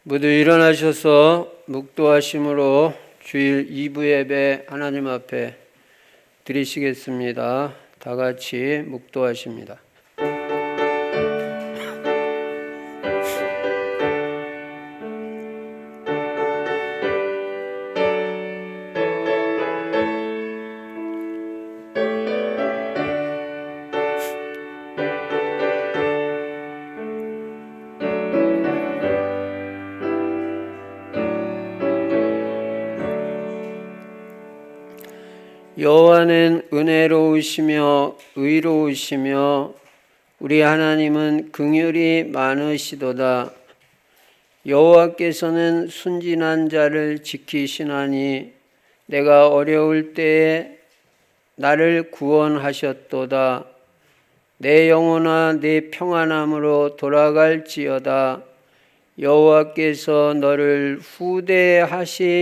모두 일어나셔서 묵도하심으로 주일 2부 예배 하나님 앞에 드리시겠습니다. 다 같이 묵도하십니다. 여호와는 은혜로우시며 의로우시며 우리 하나님은 긍휼이 많으시도다. 여호와께서는 순진한 자를 지키시나니 내가 어려울 때에 나를 구원하셨도다. 내 영혼아 내 평안함으로 돌아갈지어다. 여호와께서 너를 후대하심이로다.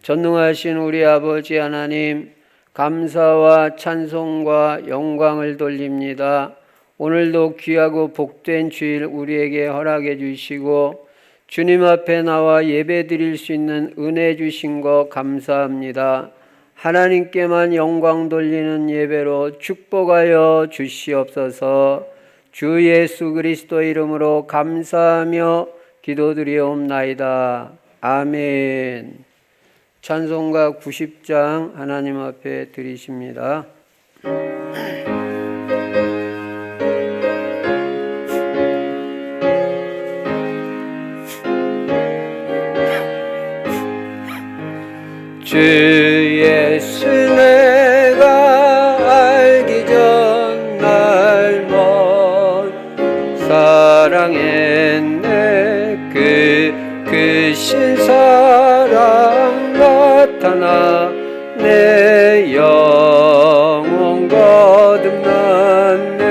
전능하신 우리 아버지 하나님, 감사와 찬송과 영광을 돌립니다. 오늘도 귀하고 복된 주일 우리에게 허락해 주시고 주님 앞에 나와 예배 드릴 수 있는 은혜 주신 것 감사합니다. 하나님께만 영광 돌리는 예배로 축복하여 주시옵소서. 주 예수 그리스도 이름으로 감사하며 기도드리옵나이다. 아멘. 찬송가 90장 하나님 앞에 드리십니다. 주 예수 내가 알기 전 날 먼 사랑했네. 그 신사랑 나타나 내 영혼 거듭났네.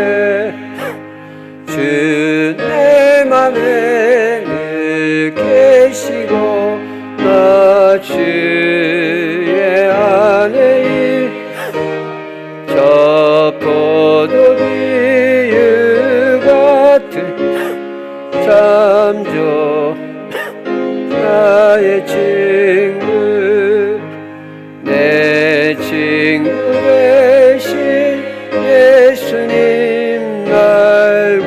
주 내 맘에 늘 계시고 나 주의 안에 저 포도비유 같은 참 좋은 나의 친구, 내 친구 되신 예수님 날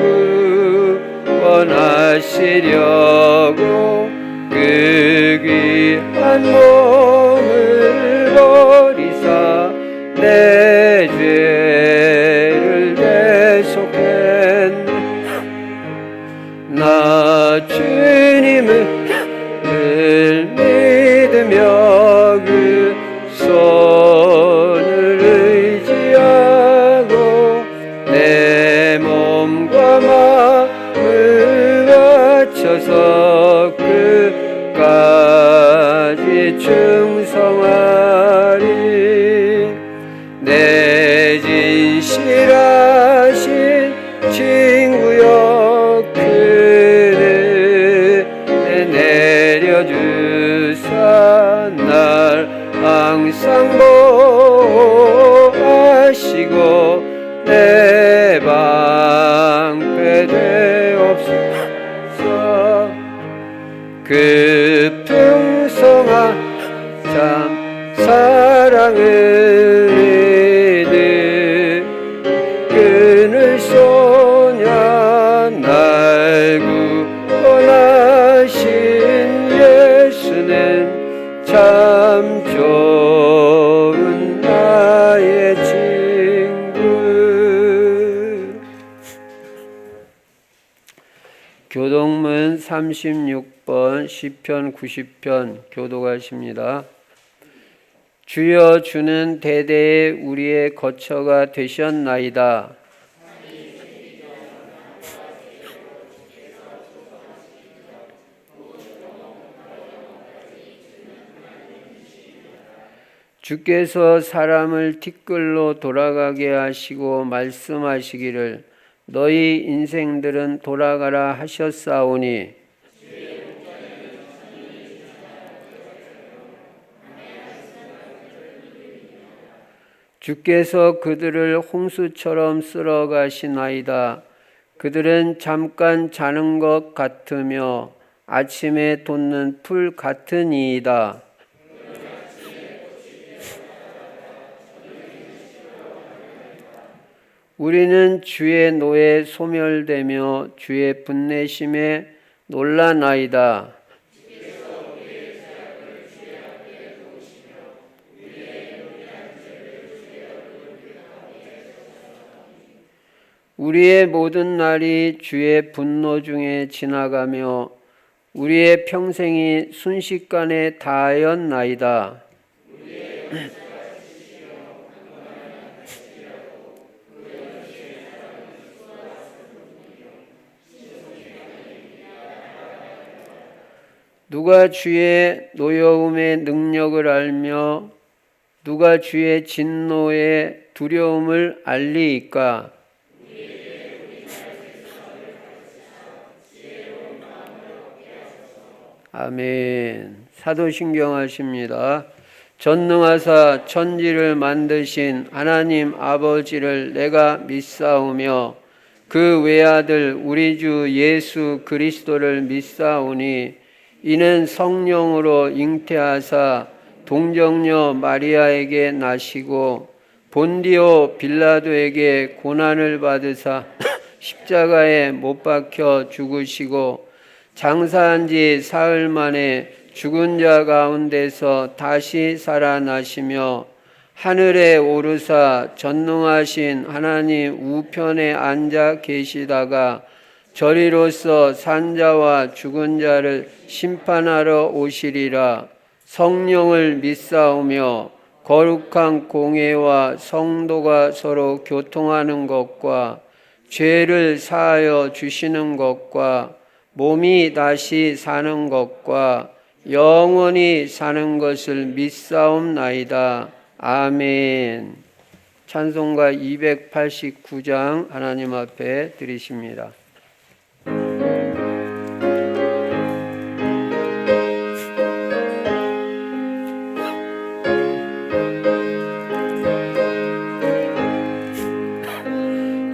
구원하시려고 그 귀한 몸을 버리사 내 죄를 대속했네. 나 주님을 늘 믿으며 그 손을 의지하고 내 몸과 마음을 바쳐서 끝까지 충성하리. 내 진실하신 친구여 내려주사 날 항상 보호하시고 내 방패 되옵소서. 그 풍성한 참 사랑을 믿음 그늘 소녀 날 구원하신 예수는 참 좋은 나의 친구. 교동문 36번 시편 90편 교독하십니다. 주여 주는 대대에 우리의 거처가 되셨나이다. 주께서 사람을 티끌로 돌아가게 하시고 말씀하시기를 너희 인생들은 돌아가라 하셨사오니 주께서 그들을 홍수처럼 쓸어가시나이다. 그들은 잠깐 자는 것 같으며 아침에 돋는 풀 같으니이다. 우리는 주의 노에 소멸되며 주의 분내심에 놀라나이다. 우리의 모든 날이 주의 분노 중에 지나가며 우리의 평생이 순식간에 다하였나이다. 누가 주의 노여움의 능력을 알며 누가 주의 진노의 두려움을 알리이까? 아멘. 사도신경 하십니다. 전능하사 천지를 만드신 하나님 아버지를 내가 믿사오며 그 외아들 우리 주 예수 그리스도를 믿사오니 이는 성령으로 잉태하사 동정녀 마리아에게 나시고 본디오 빌라도에게 고난을 받으사 십자가에 못 박혀 죽으시고 장사한 지 사흘 만에 죽은 자 가운데서 다시 살아나시며 하늘에 오르사 전능하신 하나님 우편에 앉아 계시다가 저리로서 산자와 죽은 자를 심판하러 오시리라. 성령을 믿사오며 거룩한 공회와 성도가 서로 교통하는 것과 죄를 사하여 주시는 것과 몸이 다시 사는 것과 영원히 사는 것을 믿사옵나이다. 아멘. 찬송가 289장 하나님 앞에 드리십니다.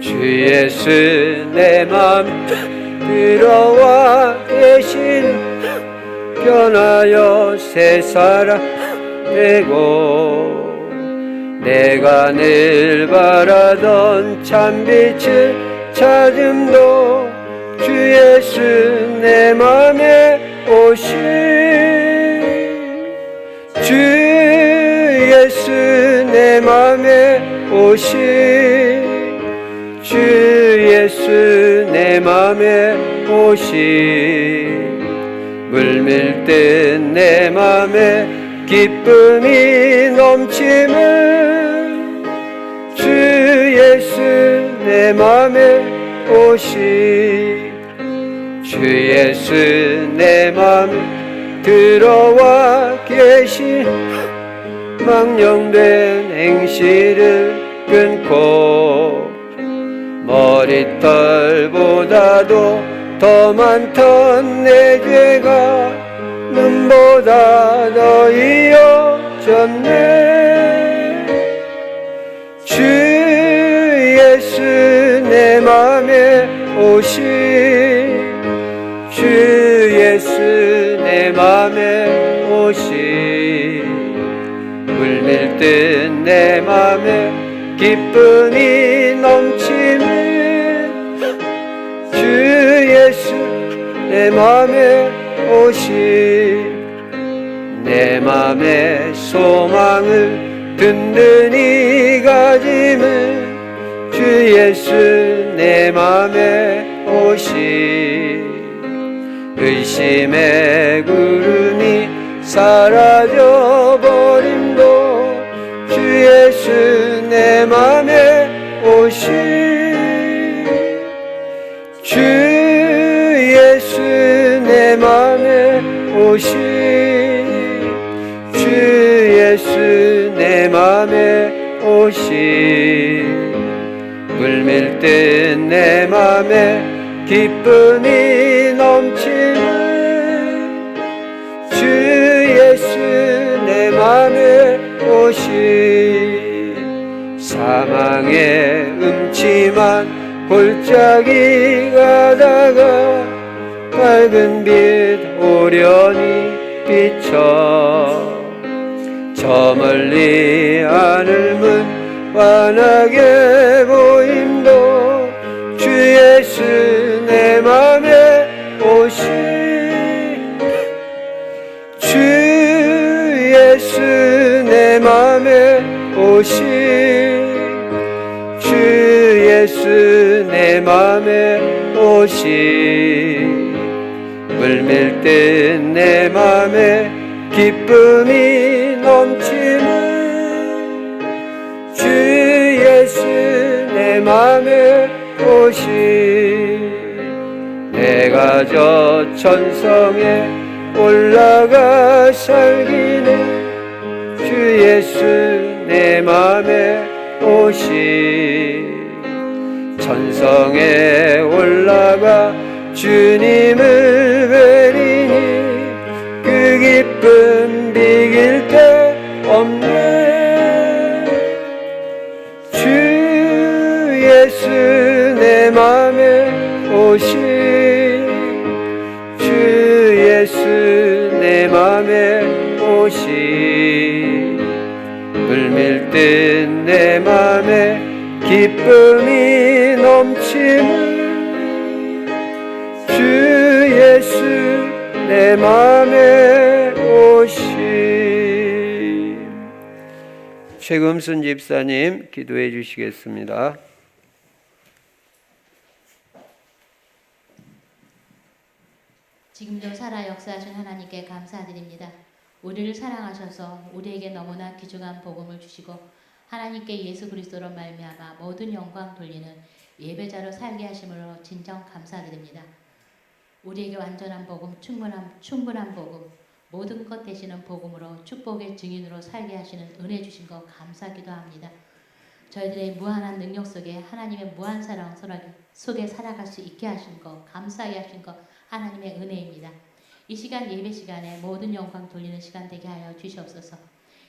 주 예수 내 맘 들어와 계신 변하여 새 사람 되고 내가 늘 바라던 참빛을 찾음도 주 예수 내 맘에 오신 주 예수 내 맘에 오신 주 예수 내 맘에 오신 물밀듯 내 맘에 기쁨이 넘치는 주 예수 내 맘에 오신 주 예수 내 맘에 들어와 계신 망령된 행실을 끊고 머리털보다도 더 많던 내 죄가 눈보다 더 이어졌네. 주 예수 내 맘에 오신 주 예수 내 맘에 오신 물밀듯 내 맘에 기쁨이 넘치는 주 예수 내 맘에 오신 내 맘의 소망을 든든히 가짐은 주 예수 내 맘에 오신 의심의 구름이 사라져버림도 주 예수 내 맘에 오신 주 예수 내 맘에 오신 주 예수 내 맘에 오신 물밀듯 내 맘에 기쁨이 넘치는 주 예수 내 맘에 오신 사망의 음침한 골짜기 가다가 밝은 빛 오련히 비쳐 저 멀리 하늘문 환하게 보임도 주 예수 내 맘에 오시 주 예수 내 맘에 오시 주 예수 내 맘에 오시 물밀 듯 내 맘에 기쁨이 넘치는 주 예수 내 맘에 오시 내가 저 천성에 올라가 살기는 주 예수 내 맘에 오시 천성에 올라가 주님을 뵈리니 그 기쁨 비길 데 없네 주 예수 내 맘에 오시 주 예수 내 맘에 오시 물밀 듯 내 맘에 기쁨이 넘치는 주 예수 내 맘에 오시 최금순 집사님 기도해 주시겠습니다. 지금도 살아 역사하신 하나님께 감사드립니다. 우리를 사랑하셔서 우리에게 너무나 귀중한 복음을 주시고 하나님께 예수 그리스도로 말미암아 모든 영광 돌리는 예배자로 살게 하심으로 진정 감사드립니다. 우리에게 완전한 복음, 충분한 복음, 모든 것 되시는 복음으로 축복의 증인으로 살게 하시는 은혜 주신 것 감사기도 합니다. 저희들의 무한한 능력 속에 하나님의 무한 사랑 속에 살아갈 수 있게 하신 것, 감사하게 하신 것 하나님의 은혜입니다. 이 시간 예배 시간에 모든 영광 돌리는 시간 되게 하여 주시옵소서.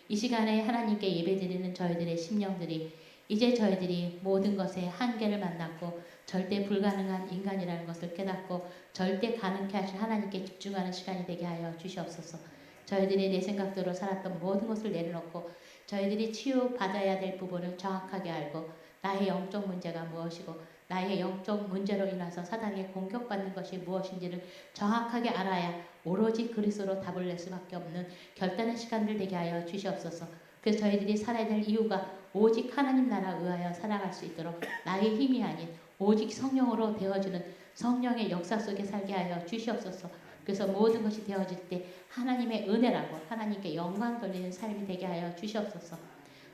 이 시간에 하나님께 예배드리는 저희들의 심령들이 이제 저희들이 모든 것에 한계를 만났고 절대 불가능한 인간이라는 것을 깨닫고 절대 가능케 하신 하나님께 집중하는 시간이 되게 하여 주시옵소서. 저희들이 내 생각대로 살았던 모든 것을 내려놓고 저희들이 치유받아야 될 부분을 정확하게 알고 나의 영적 문제가 무엇이고 나의 영적 문제로 인해서 사단에게 공격받는 것이 무엇인지를 정확하게 알아야 오로지 그리스도로 답을 낼 수밖에 없는 결단의 시간들 되게 하여 주시옵소서. 그래서 저희들이 살아야 될 이유가 오직 하나님 나라 의하여 살아갈 수 있도록 나의 힘이 아닌 오직 성령으로 되어지는 성령의 역사 속에 살게 하여 주시옵소서. 그래서 모든 것이 되어질 때 하나님의 은혜라고 하나님께 영광 돌리는 삶이 되게 하여 주시옵소서.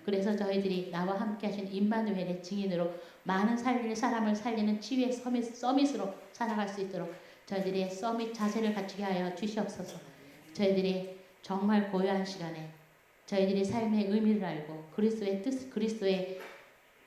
그래서 저희들이 나와 함께 하신 임마누엘의 증인으로 많은 사람을 살리는 치유의 서밋으로 살아갈 수 있도록 저희들의 서밋 자세를 갖추게 하여 주시옵소서. 저희들이 정말 고요한 시간에 저희들이 삶의 의미를 알고 그리스도의 뜻, 그리스도의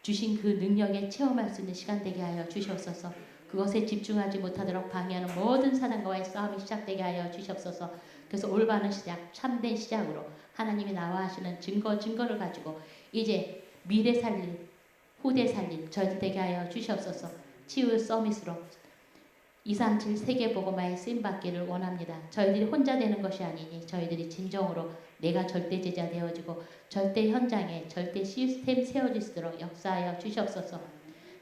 주신 그 능력에 체험할 수 있는 시간 되게 하여 주시옵소서. 그것에 집중하지 못하도록 방해하는 모든 사단과의 싸움이 시작되게 하여 주시옵소서. 그래서 올바른 시작, 참된 시작으로 하나님이 나와 하시는 증거를 가지고 이제 미래 살릴, 후대 살릴 저희들 되게 하여 주시옵소서. 치유 서밋으로 237 세계복음화에 쓰임받기를 원합니다. 저희들이 혼자 되는 것이 아니니 저희들이 진정으로 내가 절대 제자 되어지고 절대 현장에 절대 시스템 세워질 수 있도록 역사하여 주시옵소서.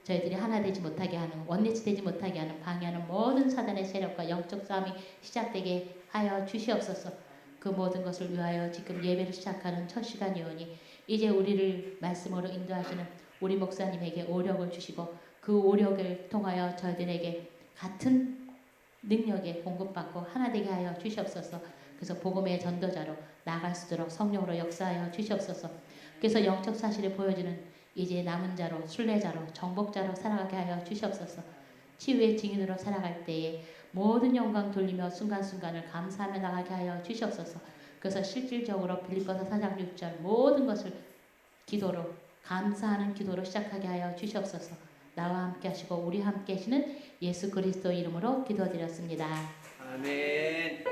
저희들이 하나 되지 못하게 하는, 원리치 되지 못하게 하는, 방해하는 모든 사단의 세력과 영적 싸움이 시작되게 하여 주시옵소서. 그 모든 것을 위하여 지금 예배를 시작하는 첫 시간이오니 이제 우리를 말씀으로 인도하시는 우리 목사님에게 오력을 주시고 그 오력을 통하여 저희들에게 같은 능력에 공급받고 하나 되게 하여 주시옵소서. 그래서 복음의 전도자로 나아갈 수 있도록 성령으로 역사하여 주시옵소서. 그래서 영적 사실을 보여주는 이제 남은 자로, 순례자로, 정복자로 살아가게 하여 주시옵소서. 치유의 증인으로 살아갈 때에 모든 영광 돌리며 순간순간을 감사하며 나가게 하여 주시옵소서. 그래서 실질적으로 빌립보서 4장 6절 모든 것을 기도로, 감사하는 기도로 시작하게 하여 주시옵소서. 나와 함께 하시고 우리 함께 하시는 예수 그리스도 이름으로 기도드렸습니다. 아멘.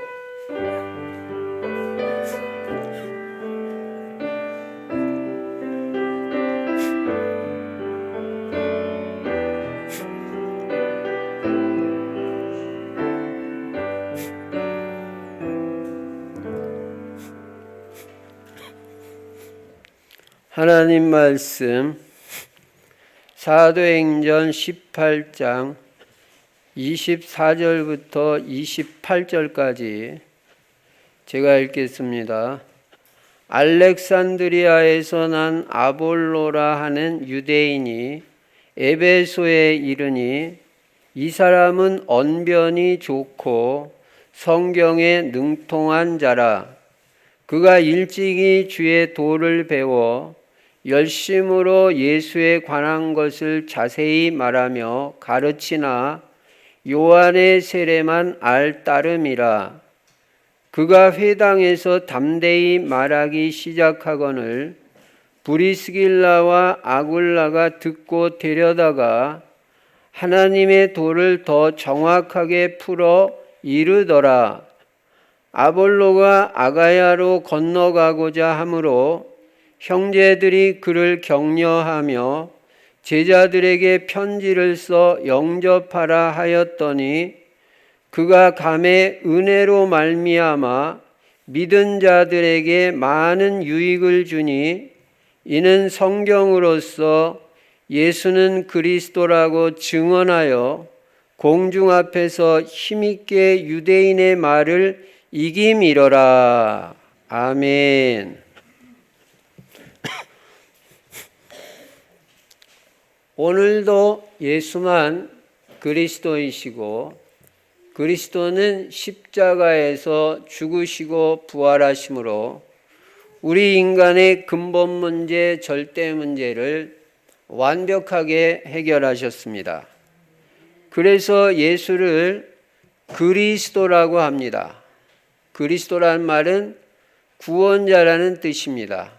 하나님 말씀 사도행전 18장 24절부터 28절까지 제가 읽겠습니다. 알렉산드리아에서 난 아볼로라 하는 유대인이 에베소에 이르니 이 사람은 언변이 좋고 성경에 능통한 자라. 그가 일찍이 주의 도를 배워 열심으로 예수에 관한 것을 자세히 말하며 가르치나 요한의 세례만 알 따름이라. 그가 회당에서 담대히 말하기 시작하거늘 브리스길라와 아굴라가 듣고 데려다가 하나님의 도를 더 정확하게 풀어 이르더라. 아볼로가 아가야로 건너가고자 하므로 형제들이 그를 격려하며 제자들에게 편지를 써 영접하라 하였더니 그가 감에 은혜로 말미암아 믿은 자들에게 많은 유익을 주니 이는 성경으로서 예수는 그리스도라고 증언하여 공중 앞에서 힘있게 유대인의 말을 이김이러라. 아멘. 오늘도 예수만 그리스도이시고 그리스도는 십자가에서 죽으시고 부활하심으로 우리 인간의 근본 문제, 절대 문제를 완벽하게 해결하셨습니다. 그래서 예수를 그리스도라고 합니다. 그리스도라는 말은 구원자라는 뜻입니다.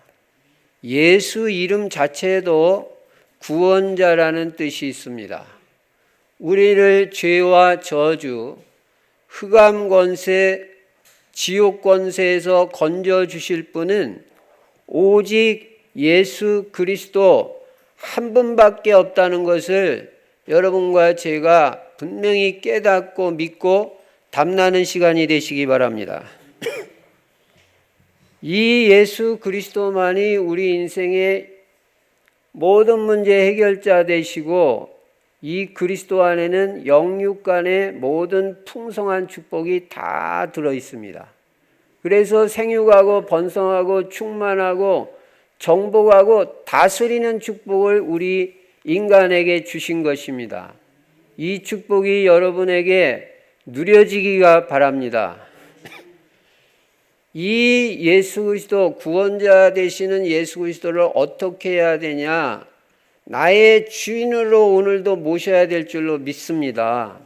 예수 이름 자체에도 구원자라는 뜻이 있습니다. 우리를 죄와 저주, 흑암 권세, 지옥 권세에서 건져 주실 분은 오직 예수 그리스도 한 분밖에 없다는 것을 여러분과 제가 분명히 깨닫고 믿고 담나는 시간이 되시기 바랍니다. 이 예수 그리스도만이 우리 인생의 모든 문제 해결자 되시고 이 그리스도 안에는 영육 간의 모든 풍성한 축복이 다 들어 있습니다. 그래서 생육하고 번성하고 충만하고 정복하고 다스리는 축복을 우리 인간에게 주신 것입니다. 이 축복이 여러분에게 누려지기가 바랍니다. 이 예수 그리스도, 구원자 되시는 예수 그리스도를 어떻게 해야 되냐? 나의 주인으로 오늘도 모셔야 될 줄로 믿습니다.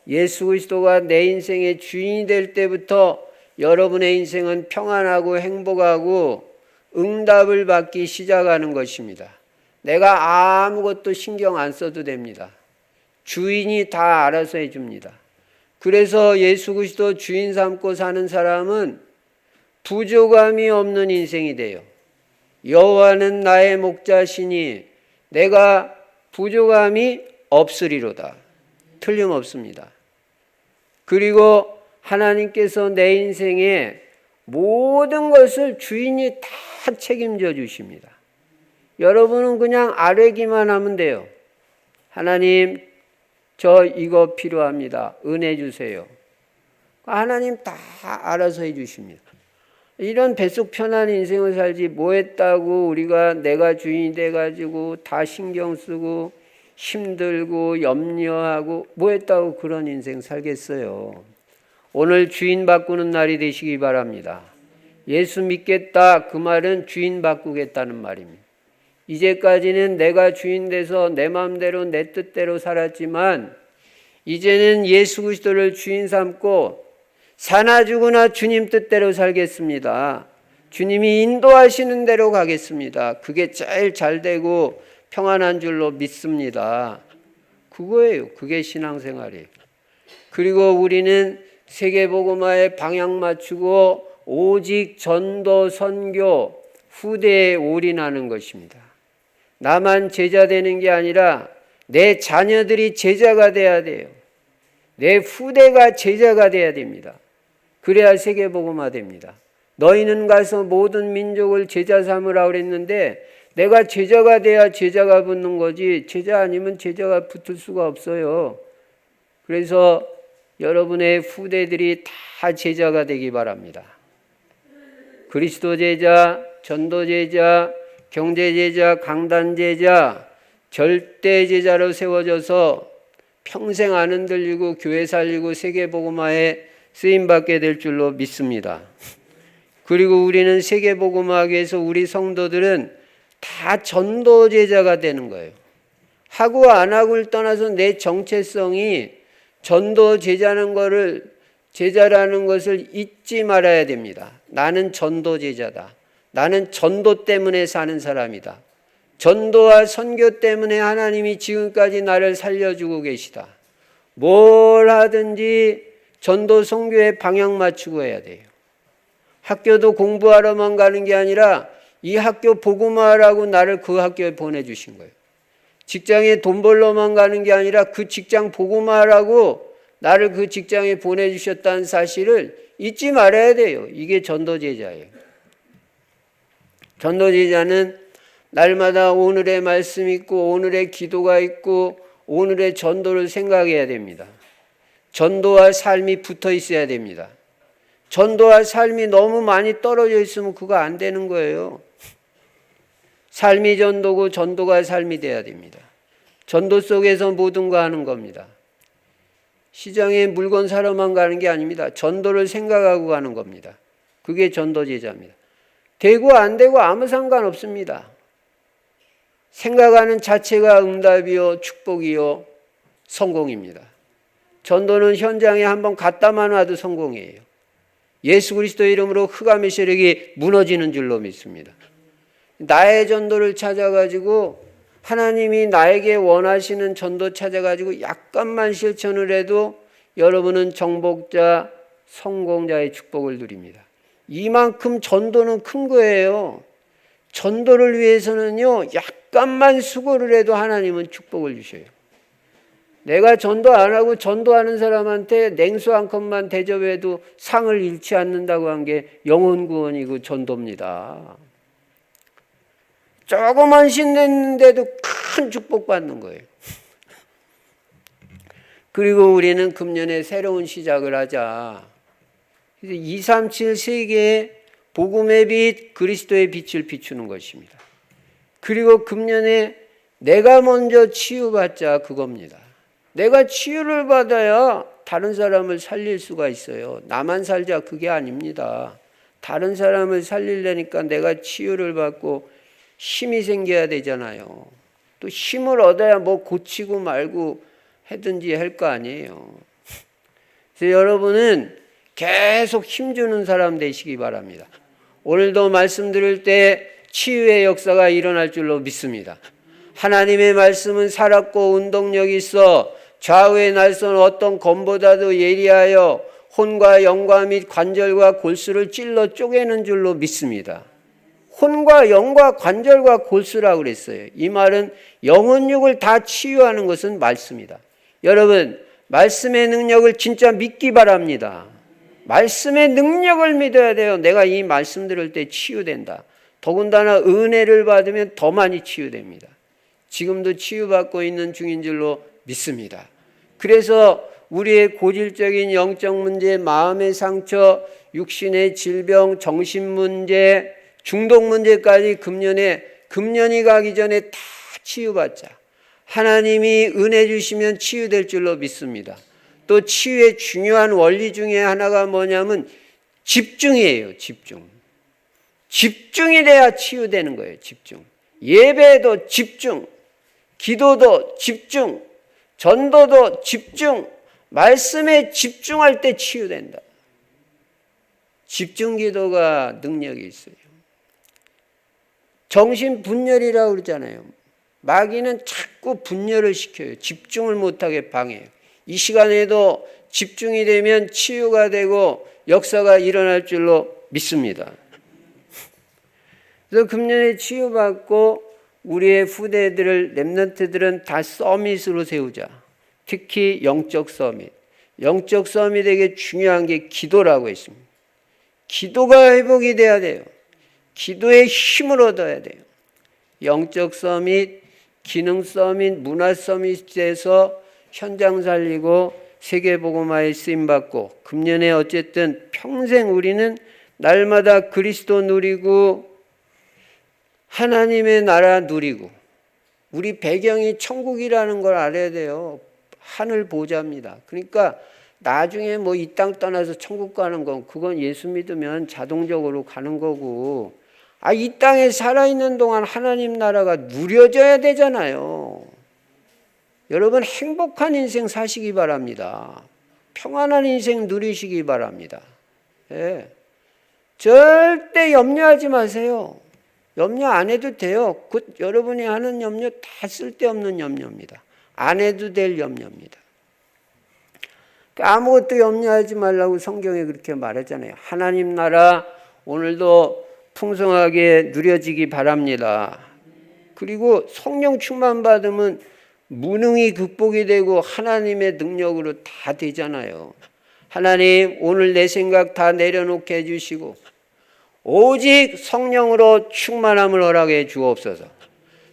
예수 그리스도가 내 인생의 주인이 될 때부터 여러분의 인생은 평안하고 행복하고 응답을 받기 시작하는 것입니다. 내가 아무것도 신경 안 써도 됩니다. 주인이 다 알아서 해줍니다. 그래서 예수 그리스도 주인 삼고 사는 사람은 부족함이 없는 인생이 돼요. 여호와는 나의 목자시니 내가 부족함이 없으리로다. 틀림없습니다. 그리고 하나님께서 내 인생에 모든 것을 주인이 다 책임져 주십니다. 여러분은 그냥 아뢰기만 하면 돼요. 하나님, 저 이거 필요합니다. 은혜 주세요. 하나님 다 알아서 해 주십니다. 이런 뱃속 편한 인생을 살지 뭐 했다고 우리가 내가 주인이 돼가지고 다 신경 쓰고 힘들고 염려하고 뭐 했다고 그런 인생 살겠어요. 오늘 주인 바꾸는 날이 되시기 바랍니다. 예수 믿겠다 그 말은 주인 바꾸겠다는 말입니다. 이제까지는 내가 주인 돼서 내 마음대로 내 뜻대로 살았지만 이제는 예수 그리스도를 주인 삼고 사나 죽으나 주님 뜻대로 살겠습니다. 주님이 인도하시는 대로 가겠습니다. 그게 제일 잘 되고 평안한 줄로 믿습니다. 그거예요. 그게 신앙생활이에요. 그리고 우리는 세계복음화에 방향 맞추고 오직 전도 선교 후대에 올인하는 것입니다. 나만 제자 되는 게 아니라 내 자녀들이 제자가 돼야 돼요. 내 후대가 제자가 돼야 됩니다. 그래야 세계복음화 됩니다. 너희는 가서 모든 민족을 제자 삼으라 그랬는데 내가 제자가 돼야 제자가 붙는 거지 제자 아니면 제자가 붙을 수가 없어요. 그래서 여러분의 후대들이 다 제자가 되기 바랍니다. 그리스도 제자, 전도 제자, 경제 제자, 강단 제자, 절대 제자로 세워져서 평생 안 흔들리고 교회 살리고 세계 복음화에 쓰임 받게 될 줄로 믿습니다. 그리고 우리는 세계 복음화에서 우리 성도들은 다 전도 제자가 되는 거예요. 하고 안 하고를 떠나서 내 정체성이 전도 제자라는 것을 잊지 말아야 됩니다. 나는 전도 제자다. 나는 전도 때문에 사는 사람이다. 전도와 선교 때문에 하나님이 지금까지 나를 살려주고 계시다. 뭘 하든지 전도 선교에 방향 맞추고 해야 돼요. 학교도 공부하러만 가는 게 아니라 이 학교 복음화하라고 나를 그 학교에 보내주신 거예요. 직장에 돈 벌러만 가는 게 아니라 그 직장 복음화하라고 나를 그 직장에 보내주셨다는 사실을 잊지 말아야 돼요. 이게 전도제자예요. 전도제자는 날마다 오늘의 말씀이 있고 오늘의 기도가 있고 오늘의 전도를 생각해야 됩니다. 전도와 삶이 붙어 있어야 됩니다. 전도와 삶이 너무 많이 떨어져 있으면 그거 안 되는 거예요. 삶이 전도고 전도가 삶이 돼야 됩니다. 전도 속에서 모든 거 하는 겁니다. 시장에 물건 사러만 가는 게 아닙니다. 전도를 생각하고 가는 겁니다. 그게 전도제자입니다. 되고 안 되고 아무 상관없습니다. 생각하는 자체가 응답이요 축복이요 성공입니다. 전도는 현장에 한번 갔다만 와도 성공이에요. 예수 그리스도의 이름으로 흑암의 세력이 무너지는 줄로 믿습니다. 나의 전도를 찾아가지고 하나님이 나에게 원하시는 전도 찾아가지고 약간만 실천을 해도 여러분은 정복자, 성공자의 축복을 누립니다. 이만큼 전도는 큰 거예요. 전도를 위해서는요, 약간만 수고를 해도 하나님은 축복을 주셔요. 내가 전도 안 하고 전도하는 사람한테 냉수 한 컵만 대접해도 상을 잃지 않는다고 한 게 영혼 구원이고 전도입니다. 조그만 신냈는데도 큰 축복 받는 거예요. 그리고 우리는 금년에 새로운 시작을 하자. 237 세계에 복음의 빛, 그리스도의 빛을 비추는 것입니다. 그리고 금년에 내가 먼저 치유받자 그겁니다. 내가 치유를 받아야 다른 사람을 살릴 수가 있어요. 나만 살자 그게 아닙니다. 다른 사람을 살리려니까 내가 치유를 받고 힘이 생겨야 되잖아요. 또 힘을 얻어야 뭐 고치고 말고 하든지 할 거 아니에요. 그래서 여러분은 계속 힘주는 사람 되시기 바랍니다. 오늘도 말씀 들을 때 치유의 역사가 일어날 줄로 믿습니다. 하나님의 말씀은 살았고 운동력이 있어 좌우의 날선 어떤 검보다도 예리하여 혼과 영과 및 관절과 골수를 찔러 쪼개는 줄로 믿습니다. 혼과 영과 관절과 골수라고 그랬어요. 이 말은 영혼육을 다 치유하는 것은 말씀이다. 여러분, 말씀의 능력을 진짜 믿기 바랍니다. 말씀의 능력을 믿어야 돼요. 내가 이 말씀 들을 때 치유된다. 더군다나 은혜를 받으면 더 많이 치유됩니다. 지금도 치유받고 있는 중인 줄로 믿습니다. 그래서 우리의 고질적인 영적 문제, 마음의 상처, 육신의 질병, 정신 문제, 중독 문제까지 금년이 가기 전에 다 치유받자. 하나님이 은혜 주시면 치유될 줄로 믿습니다. 또 치유의 중요한 원리 중에 하나가 뭐냐면 집중이에요. 집중이 돼야 치유되는 거예요. 집중. 예배도 집중, 기도도 집중, 전도도 집중, 말씀에 집중할 때 치유된다. 집중 기도가 능력이 있어요. 정신 분열이라고 그러잖아요. 마귀는 자꾸 분열을 시켜요. 집중을 못하게 방해해요. 이 시간에도 집중이 되면 치유가 되고 역사가 일어날 줄로 믿습니다. 그래서 금년에 치유받고 우리의 후대들을 렘넌트들은 다 서밋으로 세우자. 특히 영적 서밋. 영적 서밋에게 중요한 게 기도라고 했습니다. 기도가 회복이 돼야 돼요. 기도의 힘을 얻어야 돼요. 영적 서밋, 기능 서밋, 문화 서밋에서 현장 살리고 세계복음화에 쓰임받고 금년에 어쨌든 평생 우리는 날마다 그리스도 누리고 하나님의 나라 누리고 우리 배경이 천국이라는 걸 알아야 돼요. 하늘 보좌입니다. 그러니까 나중에 뭐 이 땅 떠나서 천국 가는 건 그건 예수 믿으면 자동적으로 가는 거고 이 땅에 살아있는 동안 하나님 나라가 누려져야 되잖아요. 여러분 행복한 인생 사시기 바랍니다. 평안한 인생 누리시기 바랍니다. 예. 절대 염려하지 마세요. 염려 안 해도 돼요. 여러분이 하는 염려 다 쓸데없는 염려입니다. 안 해도 될 염려입니다. 아무것도 염려하지 말라고 성경에 그렇게 말하잖아요. 하나님 나라 오늘도 풍성하게 누려지기 바랍니다. 그리고 성령 충만 받으면 무능이 극복이 되고 하나님의 능력으로 다 되잖아요. 하나님 오늘 내 생각 다 내려놓게 해주시고 오직 성령으로 충만함을 허락해 주옵소서.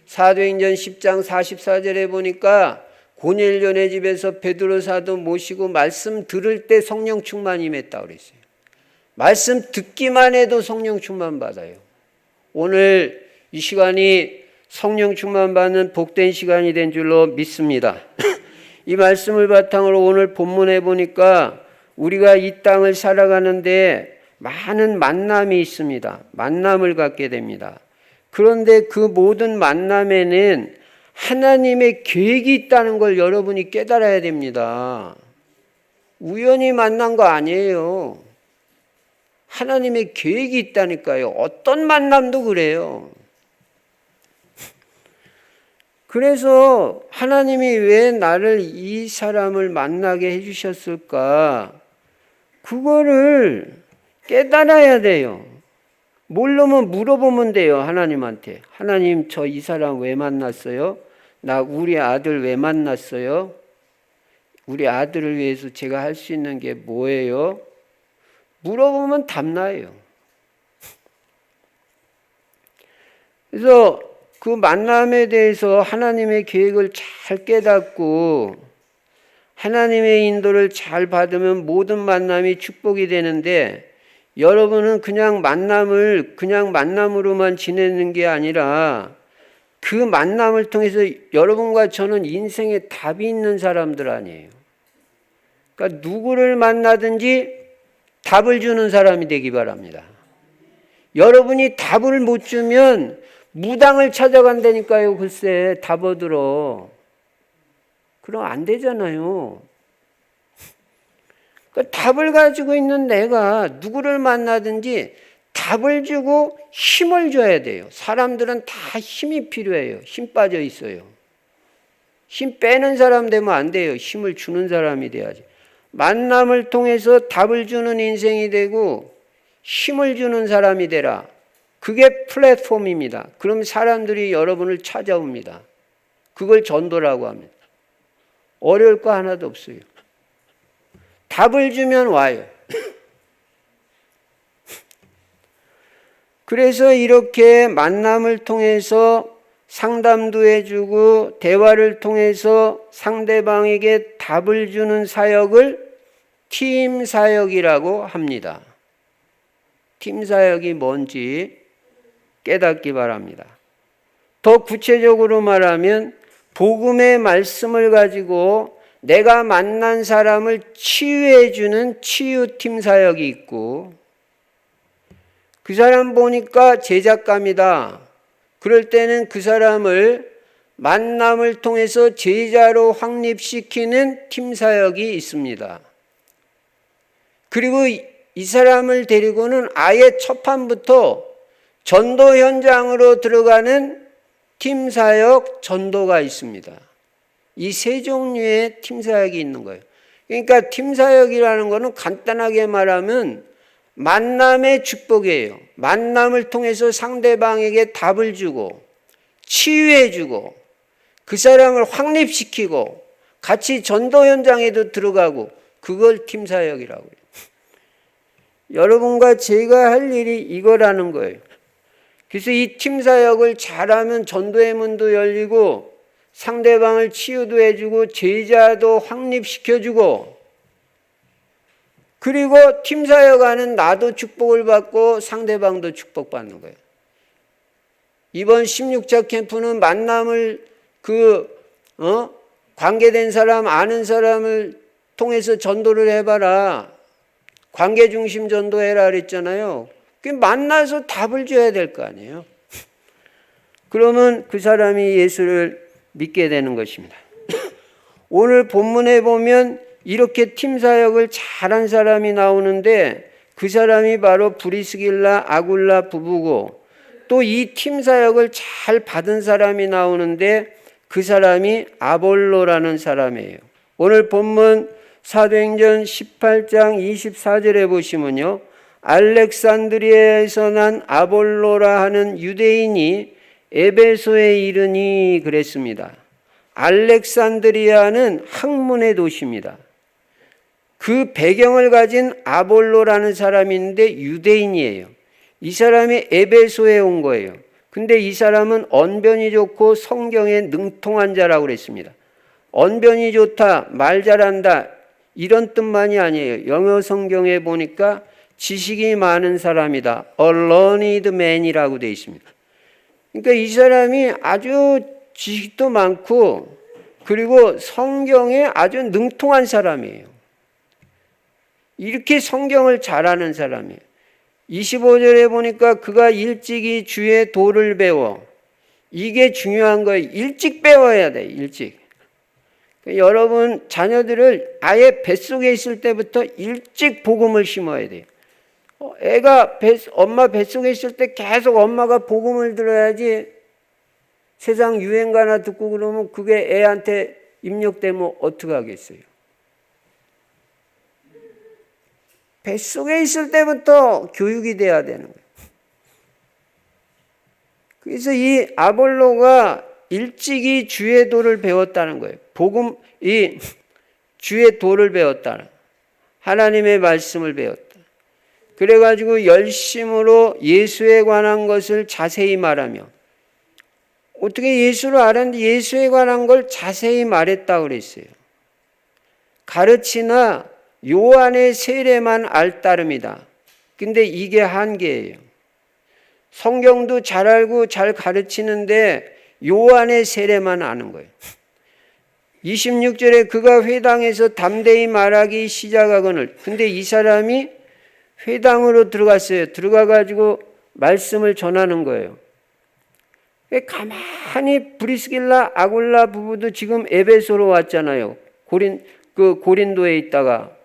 사도행전 10장 44절에 보니까 고넬료네 집에서 베드로 사도 모시고 말씀 들을 때 성령 충만 임했다고 그랬어요. 말씀 듣기만 해도 성령 충만 받아요. 오늘 이 시간이 성령 충만 받는 복된 시간이 된 줄로 믿습니다. 이 말씀을 바탕으로 오늘 본문에 보니까 우리가 이 땅을 살아가는데 많은 만남이 있습니다. 만남을 갖게 됩니다. 그런데 그 모든 만남에는 하나님의 계획이 있다는 걸 여러분이 깨달아야 됩니다. 우연히 만난 거 아니에요. 하나님의 계획이 있다니까요. 어떤 만남도 그래요. 그래서 하나님이 왜 나를 이 사람을 만나게 해주셨을까? 그거를 깨달아야 돼요. 모르면 물어보면 돼요. 하나님한테. 하나님 저 이 사람 왜 만났어요? 나 우리 아들 왜 만났어요? 우리 아들을 위해서 제가 할 수 있는 게 뭐예요? 물어보면 답나요. 그래서 그 만남에 대해서 하나님의 계획을 잘 깨닫고 하나님의 인도를 잘 받으면 모든 만남이 축복이 되는데 여러분은 그냥 만남으로만 지내는 게 아니라 그 만남을 통해서 여러분과 저는 인생에 답이 있는 사람들 아니에요. 그러니까 누구를 만나든지 답을 주는 사람이 되기 바랍니다. 여러분이 답을 못 주면 무당을 찾아간다니까요. 글쎄 답 얻으러. 그럼 안 되잖아요. 그러니까 답을 가지고 있는 내가 누구를 만나든지 답을 주고 힘을 줘야 돼요. 사람들은 다 힘이 필요해요. 힘 빠져 있어요. 힘 빼는 사람 되면 안 돼요. 힘을 주는 사람이 돼야지. 만남을 통해서 답을 주는 인생이 되고 힘을 주는 사람이 되라. 그게 플랫폼입니다. 그럼 사람들이 여러분을 찾아옵니다. 그걸 전도라고 합니다. 어려울 거 하나도 없어요. 답을 주면 와요. 그래서 이렇게 만남을 통해서 상담도 해주고 대화를 통해서 상대방에게 답을 주는 사역을 팀 사역이라고 합니다. 팀 사역이 뭔지 깨닫기 바랍니다. 더 구체적으로 말하면 복음의 말씀을 가지고 내가 만난 사람을 치유해 주는 치유팀 사역이 있고 그 사람 보니까 제작감이다. 그럴 때는 그 사람을 만남을 통해서 제자로 확립시키는 팀 사역이 있습니다. 그리고 이 사람을 데리고는 아예 첫 판부터 전도 현장으로 들어가는 팀 사역 전도가 있습니다. 이 세 종류의 팀 사역이 있는 거예요. 그러니까 팀 사역이라는 거는 간단하게 말하면 만남의 축복이에요. 만남을 통해서 상대방에게 답을 주고 치유해 주고 그 사람을 확립시키고 같이 전도 현장에도 들어가고 그걸 팀 사역이라고 해요. 여러분과 제가 할 일이 이거라는 거예요. 그래서 이 팀 사역을 잘하면 전도의 문도 열리고 상대방을 치유도 해주고 제자도 확립시켜주고, 그리고 팀 사역하는 나도 축복을 받고 상대방도 축복받는 거예요. 이번 16차 캠프는 만남을 관계된 사람, 아는 사람을 통해서 전도를 해봐라. 관계 중심 전도해라 그랬잖아요. 만나서 답을 줘야 될 거 아니에요. 그러면 그 사람이 예수를 믿게 되는 것입니다. 오늘 본문에 보면 이렇게 팀 사역을 잘한 사람이 나오는데 그 사람이 바로 브리스길라 아굴라 부부고, 또 이 팀 사역을 잘 받은 사람이 나오는데 그 사람이 아볼로라는 사람이에요. 오늘 본문 사도행전 18장 24절에 보시면요, 알렉산드리아에서 난 아볼로라 하는 유대인이 에베소에 이르니 그랬습니다. 알렉산드리아는 학문의 도시입니다. 그 배경을 가진 아볼로라는 사람이 있는데 유대인이에요. 이 사람이 에베소에 온 거예요. 근데 이 사람은 언변이 좋고 성경에 능통한 자라고 그랬습니다. 언변이 좋다, 말 잘한다 이런 뜻만이 아니에요. 영어 성경에 보니까 지식이 많은 사람이다, a learned man이라고 되어 있습니다. 그러니까 이 사람이 아주 지식도 많고 그리고 성경에 아주 능통한 사람이에요. 이렇게 성경을 잘하는 사람이에요. 25절에 보니까 그가 일찍이 주의 도를 배워, 이게 중요한 거예요. 일찍 배워야 돼, 일찍. 여러분 자녀들을 아예 뱃속에 있을 때부터 일찍 복음을 심어야 돼요. 애가 엄마 뱃속에 있을 때 계속 엄마가 복음을 들어야지, 세상 유행가나 듣고 그러면 그게 애한테 입력되면 어떡하겠어요. 뱃속에 있을 때부터 교육이 돼야 되는 거예요. 그래서 이 아볼로가 일찍이 주의 도를 배웠다는 거예요. 이 주의 도를 배웠다. 하나님의 말씀을 배웠다. 그래가지고 열심으로 예수에 관한 것을 자세히 말하며, 어떻게 예수를 알았는데 예수에 관한 걸 자세히 말했다고 그랬어요. 가르치나 요한의 세례만 알 따름이다. 근데 이게 한계예요. 성경도 잘 알고 잘 가르치는데 요한의 세례만 아는 거예요. 26절에 그가 회당에서 담대히 말하기 시작하거늘, 근데 이 사람이 회당으로 들어갔어요. 들어가가지고 말씀을 전하는 거예요. 가만히 브리스길라 아굴라 부부도 지금 에베소로 왔잖아요. 고린도에 있다가.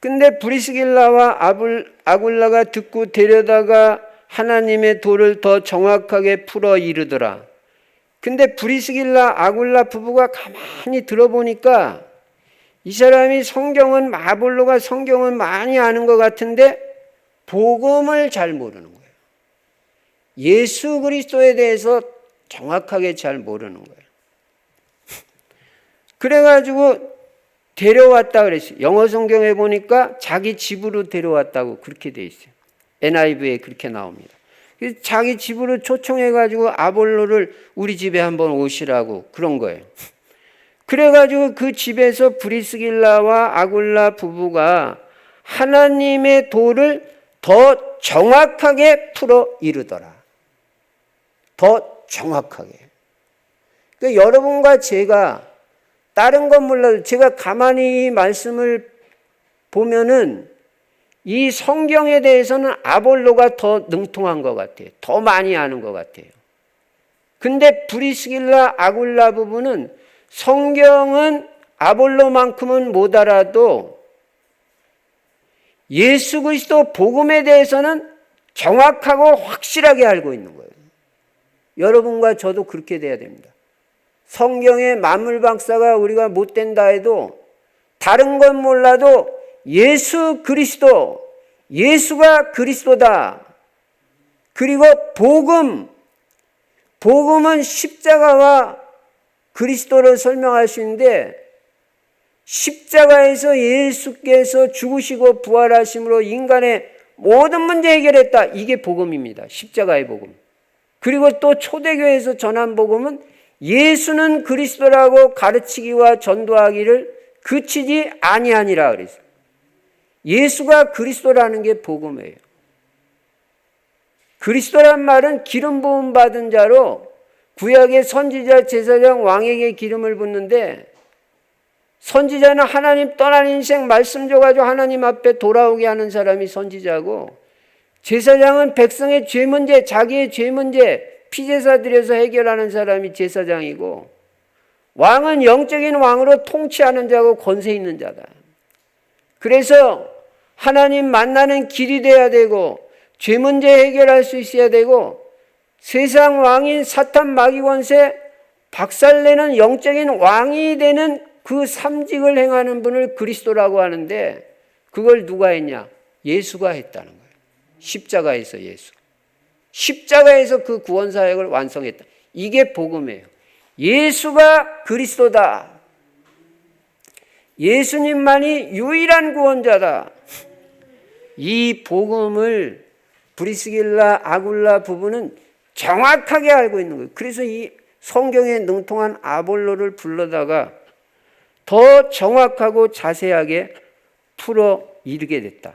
근데 브리스길라와 아굴라가 듣고 데려다가 하나님의 도를 더 정확하게 풀어 이르더라. 근데 브리스길라 아굴라 부부가 가만히 들어보니까 이 사람이 아볼로가 성경은 많이 아는 것 같은데 복음을 잘 모르는 거예요. 예수 그리스도에 대해서 정확하게 잘 모르는 거예요. 그래가지고 데려왔다 그랬어요. 영어 성경에 보니까 자기 집으로 데려왔다고 그렇게 돼 있어요. NIV에 그렇게 나옵니다. 그래서 자기 집으로 초청해가지고 아볼로를 우리 집에 한번 오시라고 그런 거예요. 그래가지고 그 집에서 브리스길라와 아굴라 부부가 하나님의 도를 더 정확하게 풀어 이르더라. 더 정확하게. 그러니까 여러분과 제가 다른 건 몰라도 제가 가만히 말씀을 보면은 이 성경에 대해서는 아볼로가 더 능통한 것 같아요. 더 많이 아는 것 같아요. 근데 브리스길라 아굴라 부부는 성경은 아볼로만큼은 못 알아도 예수 그리스도 복음에 대해서는 정확하고 확실하게 알고 있는 거예요. 여러분과 저도 그렇게 돼야 됩니다. 성경의 만물 박사가 우리가 못 된다 해도 다른 건 몰라도 예수 그리스도, 예수가 그리스도다. 그리고 복음은 십자가와 그리스도를 설명할 수 있는데 십자가에서 예수께서 죽으시고 부활하심으로 인간의 모든 문제 해결했다. 이게 복음입니다. 십자가의 복음. 그리고 또 초대교회에서 전한 복음은 예수는 그리스도라고 가르치기와 전도하기를 그치지 아니하니라 그랬어요. 예수가 그리스도라는 게 복음이에요. 그리스도란 말은 기름 부음 받은 자로 구약의 선지자, 제사장, 왕에게 기름을 붓는데, 선지자는 하나님 떠난 인생 말씀 줘가지고 하나님 앞에 돌아오게 하는 사람이 선지자고, 제사장은 백성의 죄 문제, 자기의 죄 문제 피제사 드려서 해결하는 사람이 제사장이고, 왕은 영적인 왕으로 통치하는 자고 권세 있는 자다. 그래서 하나님 만나는 길이 돼야 되고, 죄 문제 해결할 수 있어야 되고, 세상 왕인 사탄 마귀 권세 박살내는 영적인 왕이 되는 그 삼직을 행하는 분을 그리스도라고 하는데, 그걸 누가 했냐? 예수가 했다는 거예요. 십자가에서 예수. 십자가에서 그 구원 사역을 완성했다. 이게 복음이에요. 예수가 그리스도다. 예수님만이 유일한 구원자다. 이 복음을 브리스길라 아굴라 부부는 정확하게 알고 있는 거예요. 그래서 이 성경에 능통한 아볼로를 불러다가 더 정확하고 자세하게 풀어 이르게 됐다.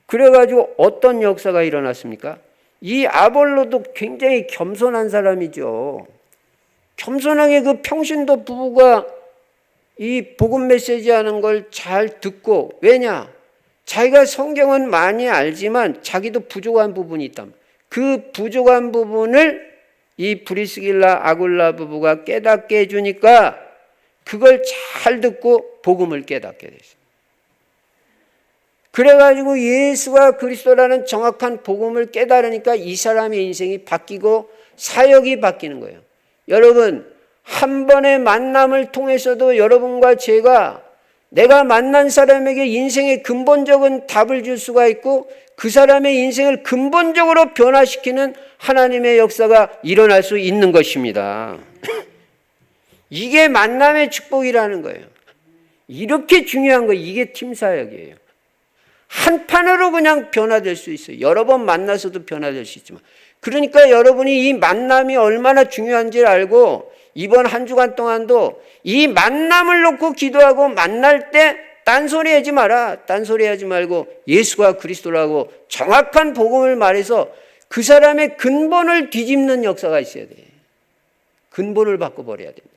그래가지고 어떤 역사가 일어났습니까? 이 아볼로도 굉장히 겸손한 사람이죠. 겸손하게 그 평신도 부부가 이 복음 메시지 하는 걸 잘 듣고, 왜냐? 자기가 성경은 많이 알지만 자기도 부족한 부분이 있다. 그 부족한 부분을 이 브리스길라 아굴라 부부가 깨닫게 해주니까 그걸 잘 듣고 복음을 깨닫게 됐어요. 그래가지고 예수가 그리스도라는 정확한 복음을 깨달으니까 이 사람의 인생이 바뀌고 사역이 바뀌는 거예요. 여러분, 한 번의 만남을 통해서도 여러분과 제가 내가 만난 사람에게 인생의 근본적인 답을 줄 수가 있고, 그 사람의 인생을 근본적으로 변화시키는 하나님의 역사가 일어날 수 있는 것입니다. 이게 만남의 축복이라는 거예요. 이렇게 중요한 거, 이게 팀사역이에요. 한 판으로 그냥 변화될 수 있어요. 여러 번 만나서도 변화될 수 있지만. 그러니까 여러분이 이 만남이 얼마나 중요한지를 알고 이번 한 주간 동안도 이 만남을 놓고 기도하고, 만날 때 딴소리 하지 마라. 딴소리 하지 말고 예수가 그리스도라고 정확한 복음을 말해서 그 사람의 근본을 뒤집는 역사가 있어야 돼. 근본을 바꿔버려야 된다.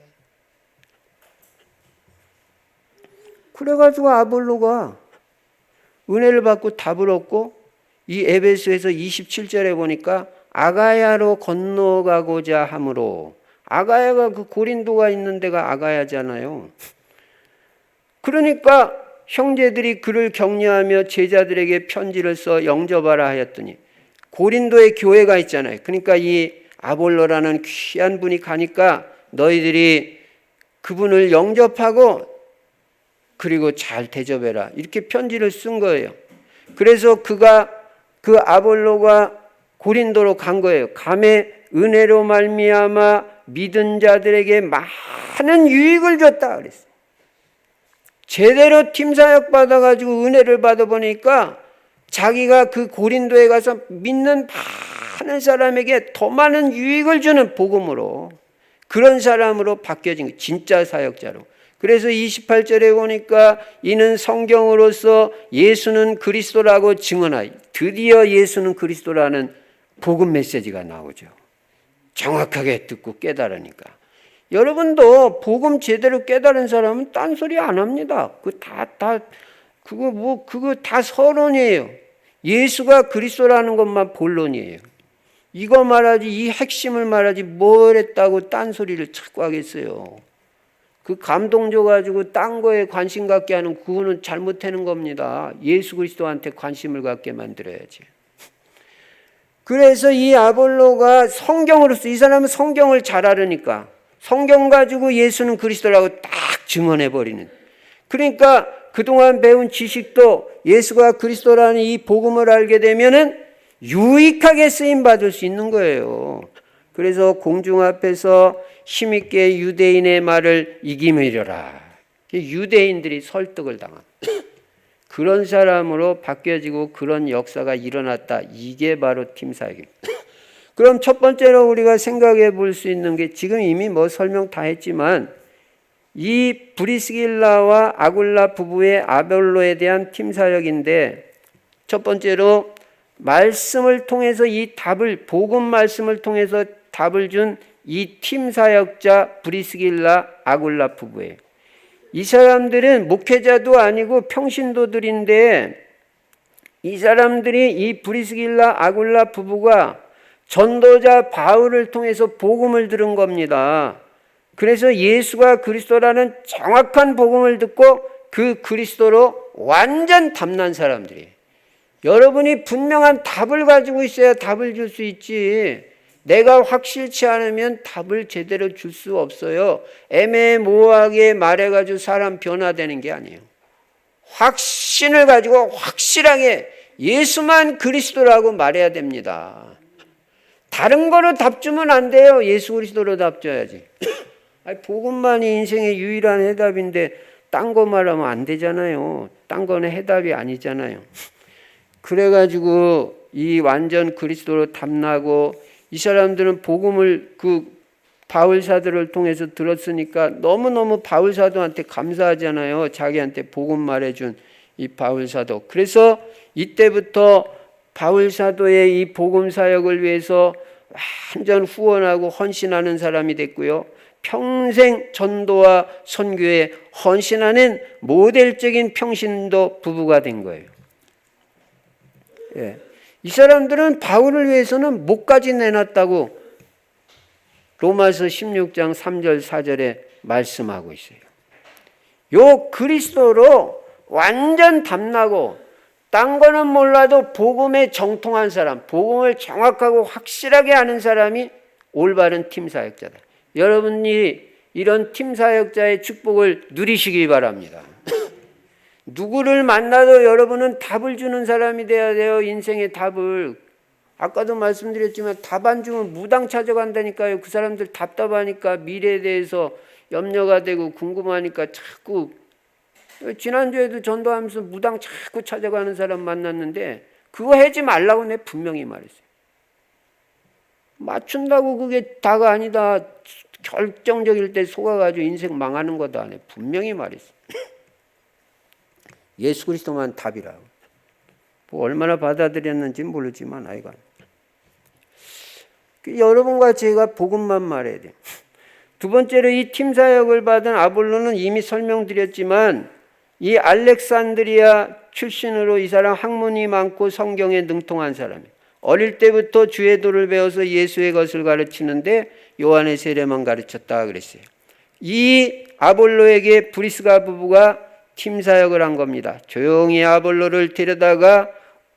그래가지고 아볼로가 은혜를 받고 답을 얻고, 이 에베소에서 27절에 보니까 아가야로 건너가고자 함으로, 아가야가 그 고린도가 있는 데가 아가야잖아요. 그러니까 형제들이 그를 격려하며 제자들에게 편지를 써 영접하라 하였더니, 고린도에 교회가 있잖아요. 그러니까 이 아볼로라는 귀한 분이 가니까 너희들이 그분을 영접하고 그리고 잘 대접해라, 이렇게 편지를 쓴 거예요. 그래서 그 아볼로가 고린도로 간 거예요. 감에 은혜로 말미암아 믿은 자들에게 많은 유익을 줬다 그랬어요. 제대로 팀사역 받아가지고 은혜를 받아보니까 자기가 그 고린도에 가서 믿는 많은 사람에게 더 많은 유익을 주는 복음으로, 그런 사람으로 바뀌어진 거예요. 진짜 사역자로. 그래서 28절에 보니까 이는 성경으로서 예수는 그리스도라고 증언하여, 드디어 예수는 그리스도라는 복음 메시지가 나오죠. 정확하게 듣고 깨달으니까. 여러분도 복음 제대로 깨달은 사람은 딴소리 안 합니다. 그거 다 서론이에요. 예수가 그리스도라는 것만 본론이에요. 이거 말하지, 이 핵심을 말하지 뭘 했다고 딴소리를 자꾸 하겠어요. 그 감동 줘가지고 딴 거에 관심 갖게 하는, 그거는 잘못하는 겁니다. 예수 그리스도한테 관심을 갖게 만들어야지. 그래서 이 아볼로가 성경으로서, 이 사람은 성경을 잘 알으니까 성경 가지고 예수는 그리스도라고 딱 증언해버리는. 그러니까 그동안 배운 지식도 예수가 그리스도라는 이 복음을 알게 되면은 유익하게 쓰임받을 수 있는 거예요. 그래서 공중 앞에서 힘있게 유대인의 말을 이기며 이르라. 유대인들이 설득을 당합니다. 그런 사람으로 바뀌어지고 그런 역사가 일어났다. 이게 바로 팀사역입니다. 그럼 첫 번째로 우리가 생각해 볼 수 있는 게 지금 이미 설명 다 했지만 이 브리스길라와 아굴라 부부의 아볼로에 대한 팀사역인데 첫 번째로 말씀을 통해서 이 답을 복음 말씀을 통해서 답을 준 이 팀사역자 브리스길라 아굴라 부부예요. 이 사람들은 목회자도 아니고 평신도들인데 이 사람들이 이 브리스길라 아굴라 부부가 전도자 바울을 통해서 복음을 들은 겁니다. 그래서 예수가 그리스도라는 정확한 복음을 듣고 그 그리스도로 완전 담난 사람들이에요. 여러분이 분명한 답을 가지고 있어야 답을 줄 수 있지. 내가 확실치 않으면 답을 제대로 줄 수 없어요. 애매모호하게 말해가지고 사람 변화되는 게 아니에요. 확신을 가지고 확실하게 예수만 그리스도라고 말해야 됩니다. 다른 거로 답 주면 안 돼요. 예수 그리스도로 답 줘야지. 복음만이 인생의 유일한 해답인데 딴 거 말하면 안 되잖아요. 딴 거는 해답이 아니잖아요. 그래가지고 이 완전 그리스도로 답나고 이 사람들은 복음을 그 바울 사도를 통해서 들었으니까 너무너무 바울 사도한테 감사하잖아요. 자기한테 복음 말해준 이 바울 사도. 그래서 이때부터 바울 사도의 이 복음 사역을 위해서 완전 후원하고 헌신하는 사람이 됐고요. 평생 전도와 선교에 헌신하는 모델적인 평신도 부부가 된 거예요. 예. 이 사람들은 바울을 위해서는 목까지 내놨다고 로마서 16장 3절 4절에 말씀하고 있어요. 요 그리스도로 완전 담나고 딴 거는 몰라도 복음에 정통한 사람, 복음을 정확하고 확실하게 아는 사람이 올바른 팀 사역자다. 여러분이 이런 팀 사역자의 축복을 누리시기 바랍니다. 누구를 만나도 여러분은 답을 주는 사람이 돼야 돼요. 인생의 답을. 아까도 말씀드렸지만 답 안 주면 무당 찾아간다니까요. 그 사람들 답답하니까 미래에 대해서 염려가 되고 궁금하니까 자꾸. 지난주에도 전도하면서 무당 자꾸 찾아가는 사람 만났는데 그거 하지 말라고 내가 분명히 말했어요. 맞춘다고 그게 다가 아니다. 결정적일 때 속아가지고 인생 망하는 것도 안 해. 분명히 말했어요. 예수 그리스도만 답이라고. 뭐 얼마나 받아들였는지 모르지만 아이가. 여러분과 제가 복음만 말해야 돼요. 두 번째로 이 팀 사역을 받은 아볼로는 이미 설명드렸지만 이 알렉산드리아 출신으로 이 사람 학문이 많고 성경에 능통한 사람이에요. 어릴 때부터 주의 도를 배워서 예수의 것을 가르치는데 요한의 세례만 가르쳤다 그랬어요. 이 아볼로에게 브리스가 부부가 팀 사역을 한 겁니다. 조용히 아볼로를 데려다가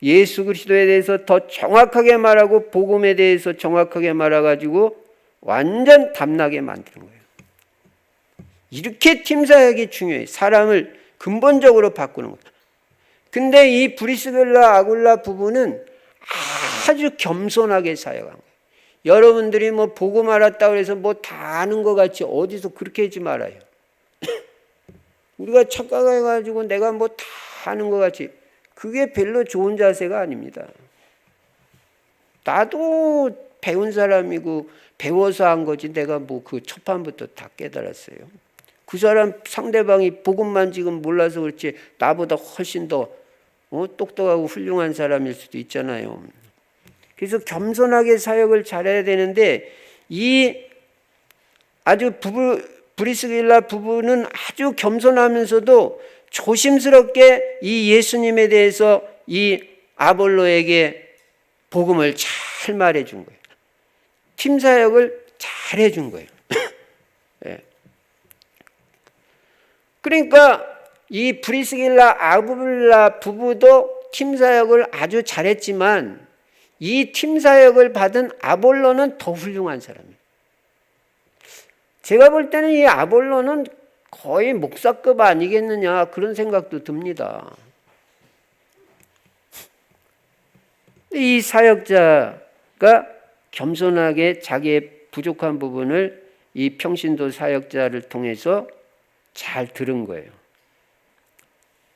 예수 그리스도에 대해서 더 정확하게 말하고 복음에 대해서 정확하게 말해가지고 완전 담나게 만드는 거예요. 이렇게 팀 사역이 중요해요. 사람을 근본적으로 바꾸는 거예요. 근데 이 브리스길라 아굴라 부부는 아주 겸손하게 사역한 거예요. 여러분들이 뭐 복음 알았다고 해서 뭐 다 아는 것 같이 어디서 그렇게 하지 말아요. 우리가 착각해가지고 내가 뭐 다 아는 것 같이 그게 별로 좋은 자세가 아닙니다. 나도 배운 사람이고 배워서 한 거지 내가 뭐 그 첫판부터 다 깨달았어요. 그 사람 상대방이 복음만 지금 몰라서 그렇지 나보다 훨씬 더 똑똑하고 훌륭한 사람일 수도 있잖아요. 그래서 겸손하게 사역을 잘해야 되는데 이 아주 브리스길라 부부는 아주 겸손하면서도 조심스럽게 이 예수님에 대해서 이 아볼로에게 복음을 잘 말해준 거예요. 팀 사역을 잘 해준 거예요. 네. 그러니까 이 브리스길라 아굴라 부부도 팀 사역을 아주 잘했지만 이 팀 사역을 받은 아볼로는 더 훌륭한 사람이에요. 제가 볼 때는 이 아볼로는 거의 목사급 아니겠느냐 그런 생각도 듭니다. 이 사역자가 겸손하게 자기의 부족한 부분을 이 평신도 사역자를 통해서 잘 들은 거예요.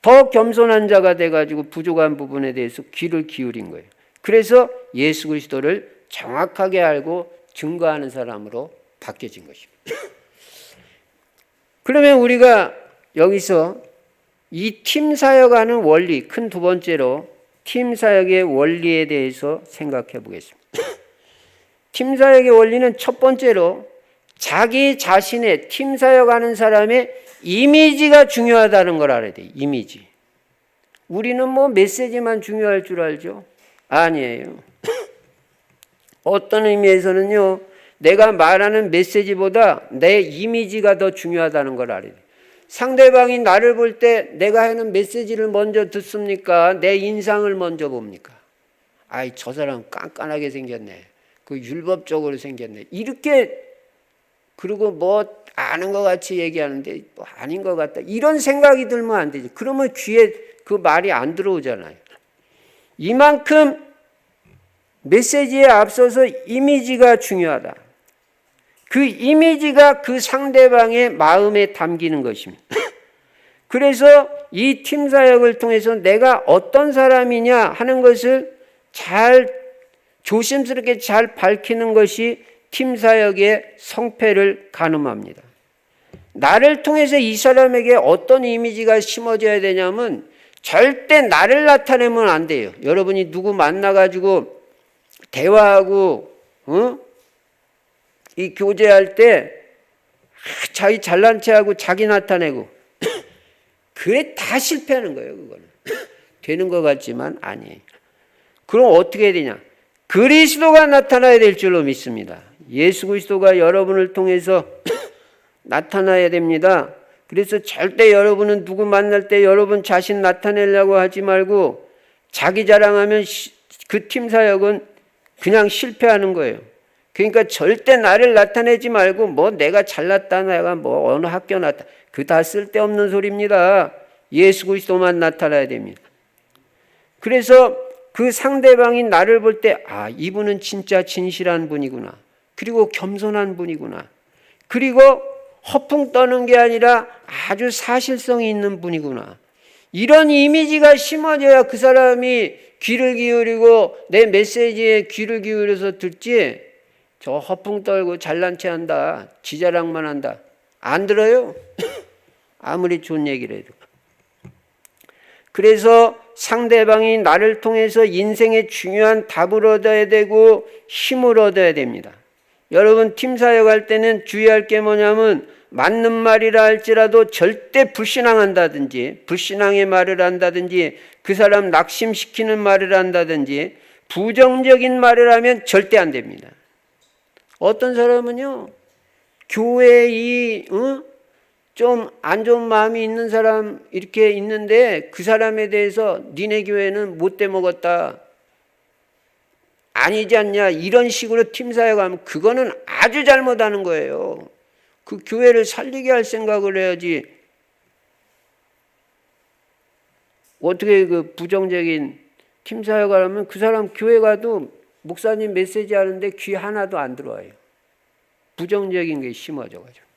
더 겸손한 자가 돼가지고 부족한 부분에 대해서 귀를 기울인 거예요. 그래서 예수 그리스도를 정확하게 알고 증거하는 사람으로 바뀌어진 것입니다. 그러면 우리가 여기서 이 팀 사역하는 원리, 큰 두 번째로 팀 사역의 원리에 대해서 생각해 보겠습니다. 팀 사역의 원리는 첫 번째로 자기 자신의 팀 사역하는 사람의 이미지가 중요하다는 걸 알아야 돼요. 이미지. 우리는 뭐 메시지만 중요할 줄 알죠? 아니에요. 어떤 의미에서는요, 내가 말하는 메시지보다 내 이미지가 더 중요하다는 걸 알아야 돼요. 상대방이 나를 볼 때 내가 하는 메시지를 먼저 듣습니까? 내 인상을 먼저 봅니까? 아이, 저 사람 깐깐하게 생겼네. 그 율법적으로 생겼네. 이렇게, 그리고 뭐 아는 것 같이 얘기하는데 뭐 아닌 것 같다. 이런 생각이 들면 안 되지. 그러면 귀에 그 말이 안 들어오잖아요. 이만큼 메시지에 앞서서 이미지가 중요하다. 그 이미지가 그 상대방의 마음에 담기는 것입니다. 그래서 이 팀 사역을 통해서 내가 어떤 사람이냐 하는 것을 조심스럽게 잘 밝히는 것이 팀 사역의 성패를 가늠합니다. 나를 통해서 이 사람에게 어떤 이미지가 심어져야 되냐면 절대 나를 나타내면 안 돼요. 여러분이 누구 만나가지고 대화하고 이 교제할 때 자기 잘난 체하고 자기 나타내고 그래 다 실패하는 거예요. 그거는 되는 것 같지만 아니에요. 그럼 어떻게 해야 되냐? 그리스도가 나타나야 될 줄로 믿습니다. 예수 그리스도가 여러분을 통해서 나타나야 됩니다. 그래서 절대 여러분은 누구 만날 때 여러분 자신 나타내려고 하지 말고 자기 자랑하면 그 팀 사역은 그냥 실패하는 거예요. 그러니까 절대 나를 나타내지 말고 뭐 내가 잘났다, 내가 뭐 어느 학교 났다. 그 다 쓸데없는 소리입니다. 예수 그리스도만 나타나야 됩니다. 그래서 그 상대방이 나를 볼 때 아, 이분은 진짜 진실한 분이구나. 그리고 겸손한 분이구나. 그리고 허풍 떠는 게 아니라 아주 사실성이 있는 분이구나. 이런 이미지가 심어져야 그 사람이 귀를 기울이고 내 메시지에 귀를 기울여서 듣지 저 허풍 떨고 잘난 체 한다. 지 자랑만 한다. 안 들어요. 아무리 좋은 얘기를 해도. 그래서 상대방이 나를 통해서 인생의 중요한 답을 얻어야 되고 힘을 얻어야 됩니다. 여러분 팀 사역할 때는 주의할 게 뭐냐면 맞는 말이라 할지라도 절대 불신앙한다든지 불신앙의 말을 한다든지 그 사람 낙심시키는 말을 한다든지 부정적인 말을 하면 절대 안 됩니다. 어떤 사람은요 교회에 좀 안 좋은 마음이 있는 사람 이렇게 있는데 그 사람에 대해서 니네 교회는 못돼 먹었다 아니지 않냐 이런 식으로 팀 사역하면 그거는 아주 잘못하는 거예요. 그 교회를 살리게 할 생각을 해야지. 어떻게 그 부정적인 팀 사역을 하면 그 사람 교회 가도 목사님 메시지 하는데 귀 하나도 안 들어와요. 부정적인 게 심어져가지고.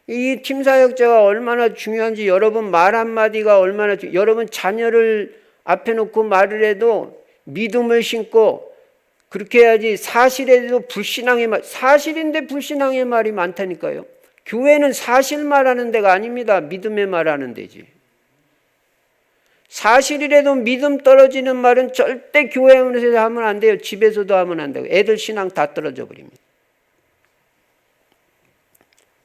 이 팀 사역자가 얼마나 중요한지 여러분 말 한마디가 얼마나 여러분 자녀를 앞에 놓고 말을 해도 믿음을 심고 그렇게 해야지. 사실에도 불신앙의 말, 사실인데 불신앙의 말이 많다니까요. 교회는 사실 말하는 데가 아닙니다. 믿음의 말하는 데지. 사실이라도 믿음 떨어지는 말은 절대 교회에서 하면 안 돼요. 집에서도 하면 안 되고 애들 신앙 다 떨어져 버립니다.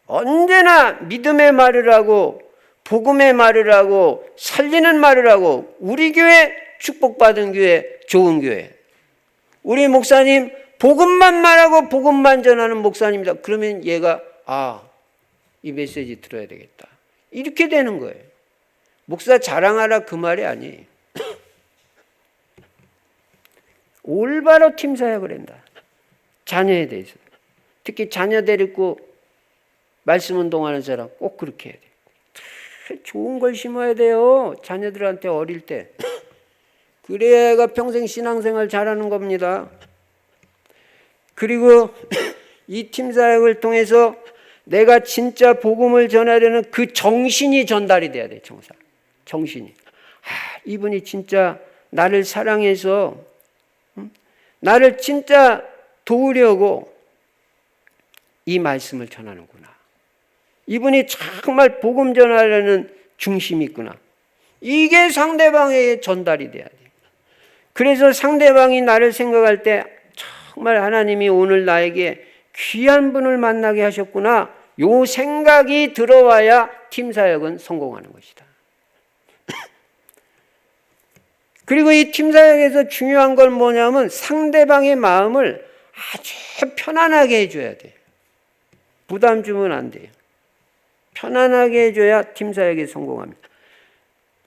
언제나 믿음의 말을 하고 복음의 말을 하고 살리는 말을 하고 우리 교회 축복받은 교회 좋은 교회 우리 목사님 복음만 말하고 복음만 전하는 목사님이다. 그러면 얘가 이 메시지 들어야 되겠다. 이렇게 되는 거예요. 목사 자랑하라 그 말이 아니에요. 올바로 팀 사역을 한다. 자녀에 대해서. 특히 자녀 데리고 말씀 운동하는 사람 꼭 그렇게 해야 돼요. 좋은 걸 심어야 돼요. 자녀들한테 어릴 때. 그래야 애가 평생 신앙생활 잘하는 겁니다. 그리고 이 팀 사역을 통해서 내가 진짜 복음을 전하려는 그 정신이 전달이 돼야 돼. 정신이. 이분이 진짜 나를 사랑해서 나를 진짜 도우려고 이 말씀을 전하는구나. 이분이 정말 복음 전하려는 중심이 있구나. 이게 상대방에게 전달이 돼야 돼요. 그래서 상대방이 나를 생각할 때 정말 하나님이 오늘 나에게 귀한 분을 만나게 하셨구나. 요 생각이 들어와야 팀 사역은 성공하는 것이다. 그리고 이 팀 사역에서 중요한 건 뭐냐면 상대방의 마음을 아주 편안하게 해줘야 돼요. 부담 주면 안 돼요. 편안하게 해줘야 팀 사역에 성공합니다.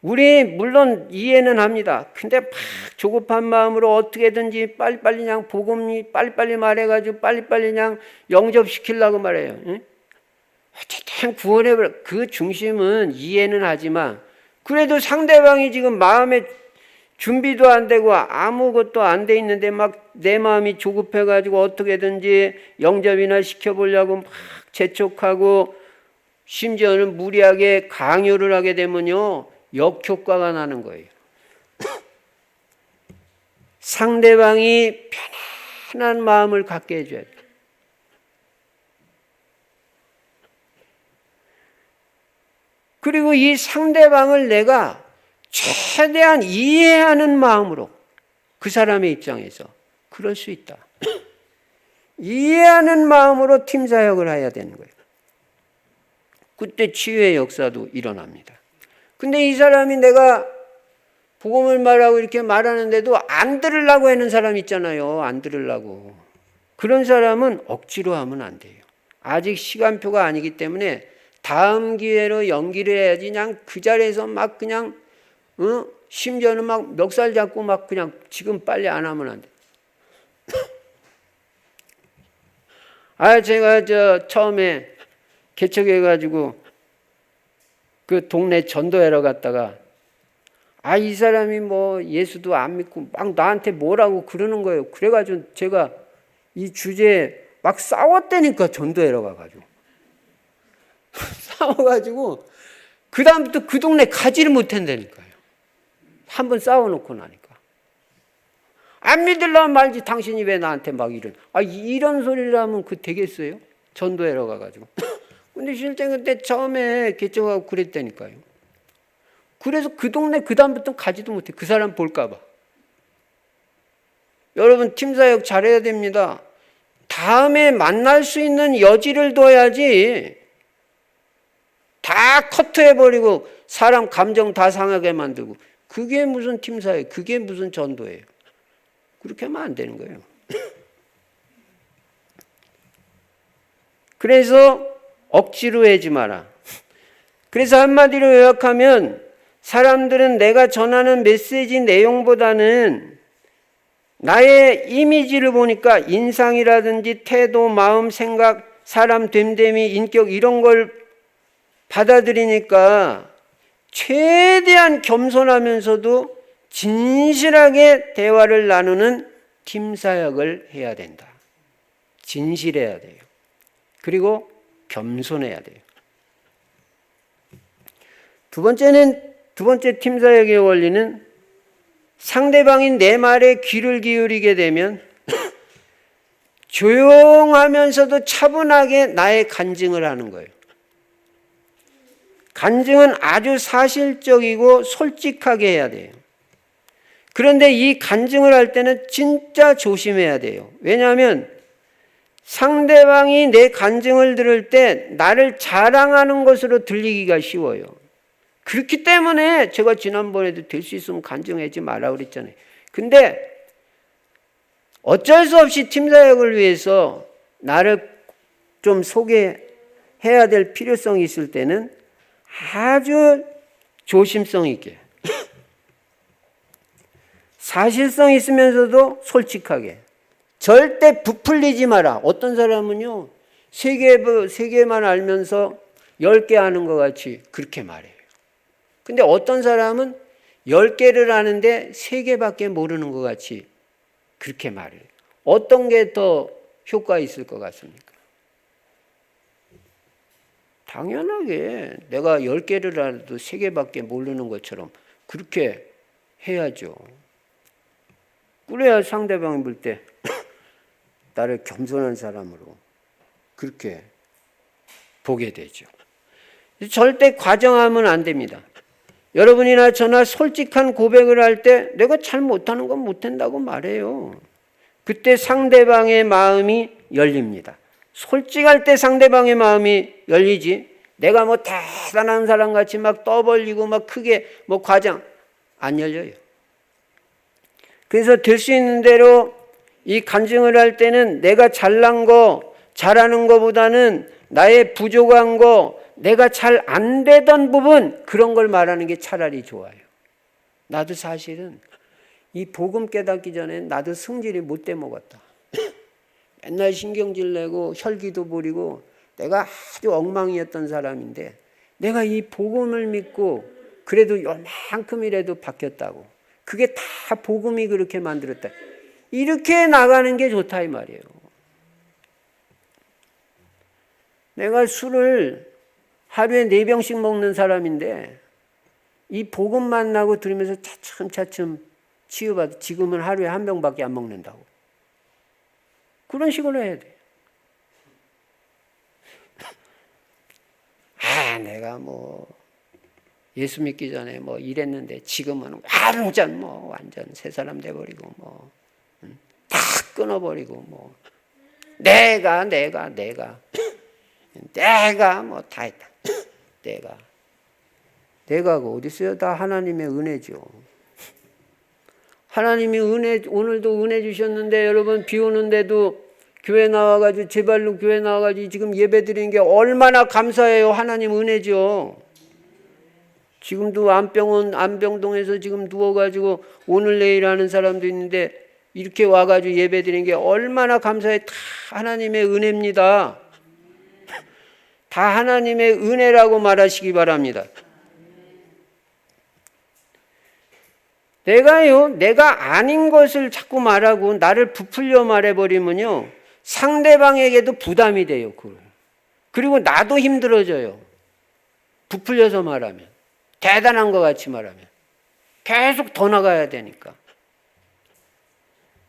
우리 물론 이해는 합니다. 근데 막 조급한 마음으로 어떻게든지 빨리빨리 그냥 복음이 빨리빨리 말해가지고 빨리빨리 그냥 영접시키려고 말해요. 응? 어쨌든 구원해버려. 그 중심은 이해는 하지만 그래도 상대방이 지금 마음에 준비도 안 되고 아무것도 안 돼 있는데 막 내 마음이 조급해가지고 어떻게든지 영접이나 시켜보려고 막 재촉하고 심지어는 무리하게 강요를 하게 되면요. 역효과가 나는 거예요. 상대방이 편안한 마음을 갖게 해줘야 돼요. 그리고 이 상대방을 내가 최대한 이해하는 마음으로 그 사람의 입장에서 그럴 수 있다. 이해하는 마음으로 팀 사역을 해야 되는 거예요. 그때 치유의 역사도 일어납니다. 근데 이 사람이 내가 복음을 말하고 이렇게 말하는데도 안 들으려고 하는 사람 있잖아요. 안 들으려고. 그런 사람은 억지로 하면 안 돼요. 아직 시간표가 아니기 때문에 다음 기회로 연기를 해야지 그냥 그 자리에서 막 그냥 심지어는 막 멱살 잡고 막 그냥 지금 빨리 안 하면 안 돼. 제가 처음에 개척해가지고 그 동네 전도하러 갔다가 이 사람이 뭐 예수도 안 믿고 막 나한테 뭐라고 그러는 거예요. 그래가지고 제가 이 주제에 막 싸웠다니까 전도하러 가가지고 싸워가지고 그 다음부터 그 동네 가지를 못한다니까요. 한번 싸워놓고 나니까 안 믿으려면 말지 당신이 왜 나한테 막 이런 소리를 하면 그 되겠어요? 전도하러 가가지고 근데 실제 그때 처음에 개척하고 그랬다니까요. 그래서 그 동네 그 다음부터 가지도 못해. 그 사람 볼까 봐. 여러분 팀 사역 잘해야 됩니다. 다음에 만날 수 있는 여지를 둬야지 다 커트해버리고 사람 감정 다 상하게 만들고 그게 무슨 팀 사역, 그게 무슨 전도예요. 그렇게 하면 안 되는 거예요. 그래서 억지로 하지 마라. 그래서 한마디로 요약하면 사람들은 내가 전하는 메시지 내용보다는 나의 이미지를 보니까 인상이라든지 태도, 마음, 생각, 사람 됨됨이, 인격 이런 걸 받아들이니까 최대한 겸손하면서도 진실하게 대화를 나누는 팀 사역을 해야 된다. 진실해야 돼요. 그리고 겸손해야 돼요. 두 번째 팀 사역의 원리는 상대방이 내 말에 귀를 기울이게 되면 조용하면서도 차분하게 나의 간증을 하는 거예요. 간증은 아주 사실적이고 솔직하게 해야 돼요. 그런데 이 간증을 할 때는 진짜 조심해야 돼요. 왜냐하면 상대방이 내 간증을 들을 때 나를 자랑하는 것으로 들리기가 쉬워요. 그렇기 때문에 제가 지난번에도 될 수 있으면 간증하지 말라 그랬잖아요. 근데 어쩔 수 없이 팀 사역을 위해서 나를 좀 소개해야 될 필요성이 있을 때는 아주 조심성 있게 사실성 있으면서도 솔직하게 절대 부풀리지 마라. 어떤 사람은요 3개만 알면서 10개 아는 것 같이 그렇게 말해요. 근데 어떤 사람은 10개를 아는데 3개밖에 모르는 것 같이 그렇게 말해요. 어떤 게 더 효과 있을 것 같습니까? 당연하게 내가 10개를 알아도 3개밖에 모르는 것처럼 그렇게 해야죠. 그래야 상대방이 볼 때 나를 겸손한 사람으로 그렇게 보게 되죠. 절대 과정하면 안 됩니다. 여러분이나 저나 솔직한 고백을 할 때 내가 잘 못하는 건 못한다고 말해요. 그때 상대방의 마음이 열립니다. 솔직할 때 상대방의 마음이 열리지, 내가 뭐 대단한 사람 같이 막 떠벌리고 막 크게 뭐 과장 안 열려요. 그래서 될 수 있는 대로 이 간증을 할 때는 내가 잘난 거, 잘하는 거보다는 나의 부족한 거, 내가 잘 안 되던 부분, 그런 걸 말하는 게 차라리 좋아요. 나도 사실은 이 복음 깨닫기 전에 나도 성질이 못돼 먹었다. 맨날 신경질 내고 혈기도 부리고 내가 아주 엉망이었던 사람인데 내가 이 복음을 믿고 그래도 요만큼이라도 바뀌었다고. 그게 다 복음이 그렇게 만들었다. 이렇게 나가는 게 좋다 이 말이에요. 내가 술을 하루에 4병씩 먹는 사람인데 이 복음 만나고 들으면서 차츰차츰 치유받아 지금은 하루에 1병밖에 안 먹는다고. 그런 식으로 해야 돼. 내가 뭐 예수 믿기 전에 뭐 이랬는데 지금은 완전 새 사람 돼버리고 뭐 다 끊어버리고 뭐 내가 뭐 다 했다. 내가가 어디 있어요? 다 하나님의 은혜죠. 하나님이 오늘도 은혜 주셨는데 여러분 비 오는데도 교회 나와가지고 제발로 교회 나와가지고 지금 예배 드리는 게 얼마나 감사해요. 하나님 은혜죠. 지금도 안병동에서 지금 누워가지고 오늘 내일 하는 사람도 있는데 이렇게 와가지고 예배 드리는 게 얼마나 감사해. 다 하나님의 은혜입니다. 다 하나님의 은혜라고 말하시기 바랍니다. 내가 아닌 것을 자꾸 말하고 나를 부풀려 말해버리면요, 상대방에게도 부담이 돼요. 그리고 나도 힘들어져요. 부풀려서 말하면. 대단한 것 같이 말하면. 계속 더 나가야 되니까.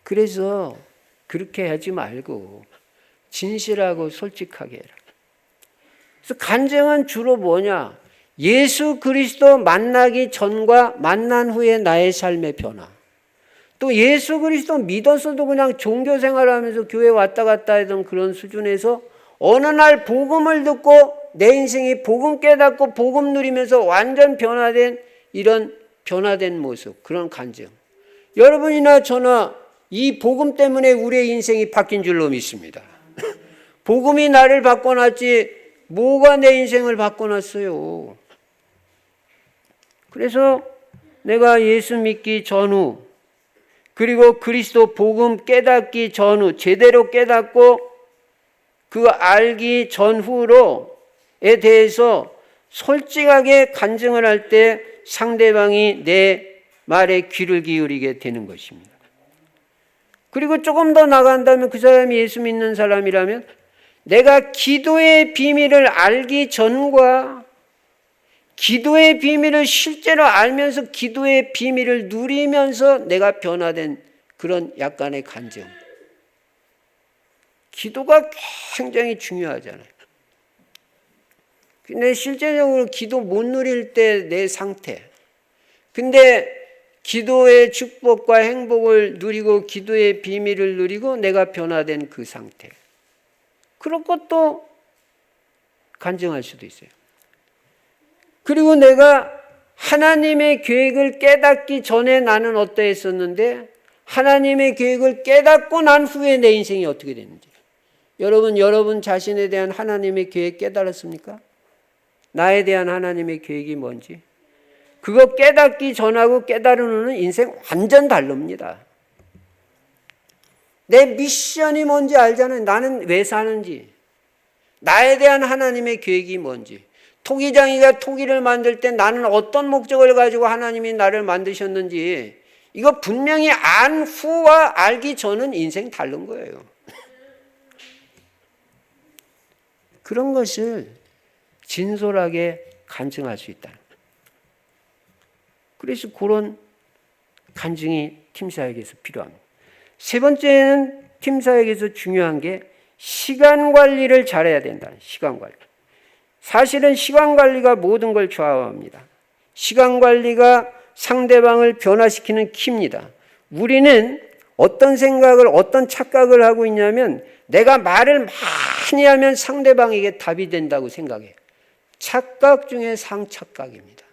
그래서 그렇게 하지 말고 진실하고 솔직하게 해라. 그래서 간증은 주로 뭐냐? 예수 그리스도 만나기 전과 만난 후에 나의 삶의 변화. 또 예수 그리스도 믿었어도 그냥 종교 생활하면서 교회 왔다 갔다 하던 그런 수준에서 어느 날 복음을 듣고 내 인생이 복음 깨닫고 복음 누리면서 완전 변화된 이런 변화된 모습, 그런 간증. 여러분이나 저나 이 복음 때문에 우리의 인생이 바뀐 줄로 믿습니다. 복음이 나를 바꿔놨지 뭐가 내 인생을 바꿔놨어요. 그래서 내가 예수 믿기 전후 그리고 그리스도 복음 깨닫기 전후 제대로 깨닫고 그 알기 전후로에 대해서 솔직하게 간증을 할 때 상대방이 내 말에 귀를 기울이게 되는 것입니다. 그리고 조금 더 나간다면 그 사람이 예수 믿는 사람이라면 내가 기도의 비밀을 알기 전과 기도의 비밀을 실제로 알면서 기도의 비밀을 누리면서 내가 변화된 그런 약간의 간증. 기도가 굉장히 중요하잖아요. 근데 실제적으로 기도 못 누릴 때 내 상태. 근데 기도의 축복과 행복을 누리고 기도의 비밀을 누리고 내가 변화된 그 상태. 그런 것도 간증할 수도 있어요. 그리고 내가 하나님의 계획을 깨닫기 전에 나는 어떠했었는데 하나님의 계획을 깨닫고 난 후에 내 인생이 어떻게 됐는지. 여러분 자신에 대한 하나님의 계획 깨달았습니까? 나에 대한 하나님의 계획이 뭔지. 그거 깨닫기 전하고 깨달은 후는 인생 완전 다릅니다. 내 미션이 뭔지 알잖아요. 나는 왜 사는지. 나에 대한 하나님의 계획이 뭔지. 토기장이가 토기를 만들 때 나는 어떤 목적을 가지고 하나님이 나를 만드셨는지 이거 분명히 안 후와 알기 전은 인생 다른 거예요. 그런 것을 진솔하게 간증할 수 있다는 거예요. 그래서 그런 간증이 팀사역에서 필요합니다. 세 번째는 팀사역에서 중요한 게 시간 관리를 잘해야 된다는 시간 관리. 사실은 시간 관리가 모든 걸 좌우합니다. 시간 관리가 상대방을 변화시키는 키입니다. 우리는 어떤 생각을, 어떤 착각을 하고 있냐면 내가 말을 많이 하면 상대방에게 답이 된다고 생각해요. 착각 중에 상착각입니다.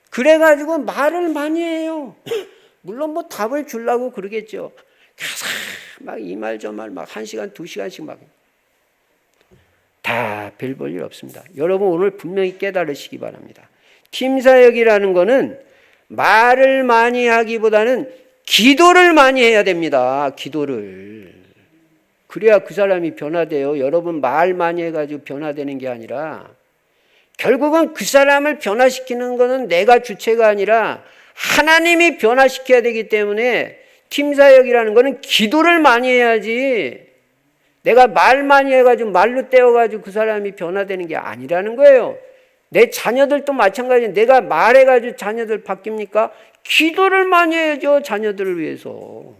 그래가지고 말을 많이 해요. 물론 뭐 답을 주려고 그러겠죠. 막 이 말 저 말 막 1시간, 2시간씩 막. 다 별 볼 일 없습니다. 여러분 오늘 분명히 깨달으시기 바랍니다. 팀사역이라는 거는 말을 많이 하기보다는 기도를 많이 해야 됩니다. 기도를. 그래야 그 사람이 변화돼요. 여러분 말 많이 해가지고 변화되는 게 아니라 결국은 그 사람을 변화시키는 것은 내가 주체가 아니라 하나님이 변화시켜야 되기 때문에 팀사역이라는 것은 기도를 많이 해야지 내가 말 많이 해가지고 말로 떼어가지고 그 사람이 변화되는 게 아니라는 거예요. 내 자녀들도 마찬가지예요. 내가 말해가지고 자녀들 바뀝니까? 기도를 많이 해야죠. 자녀들을 위해서.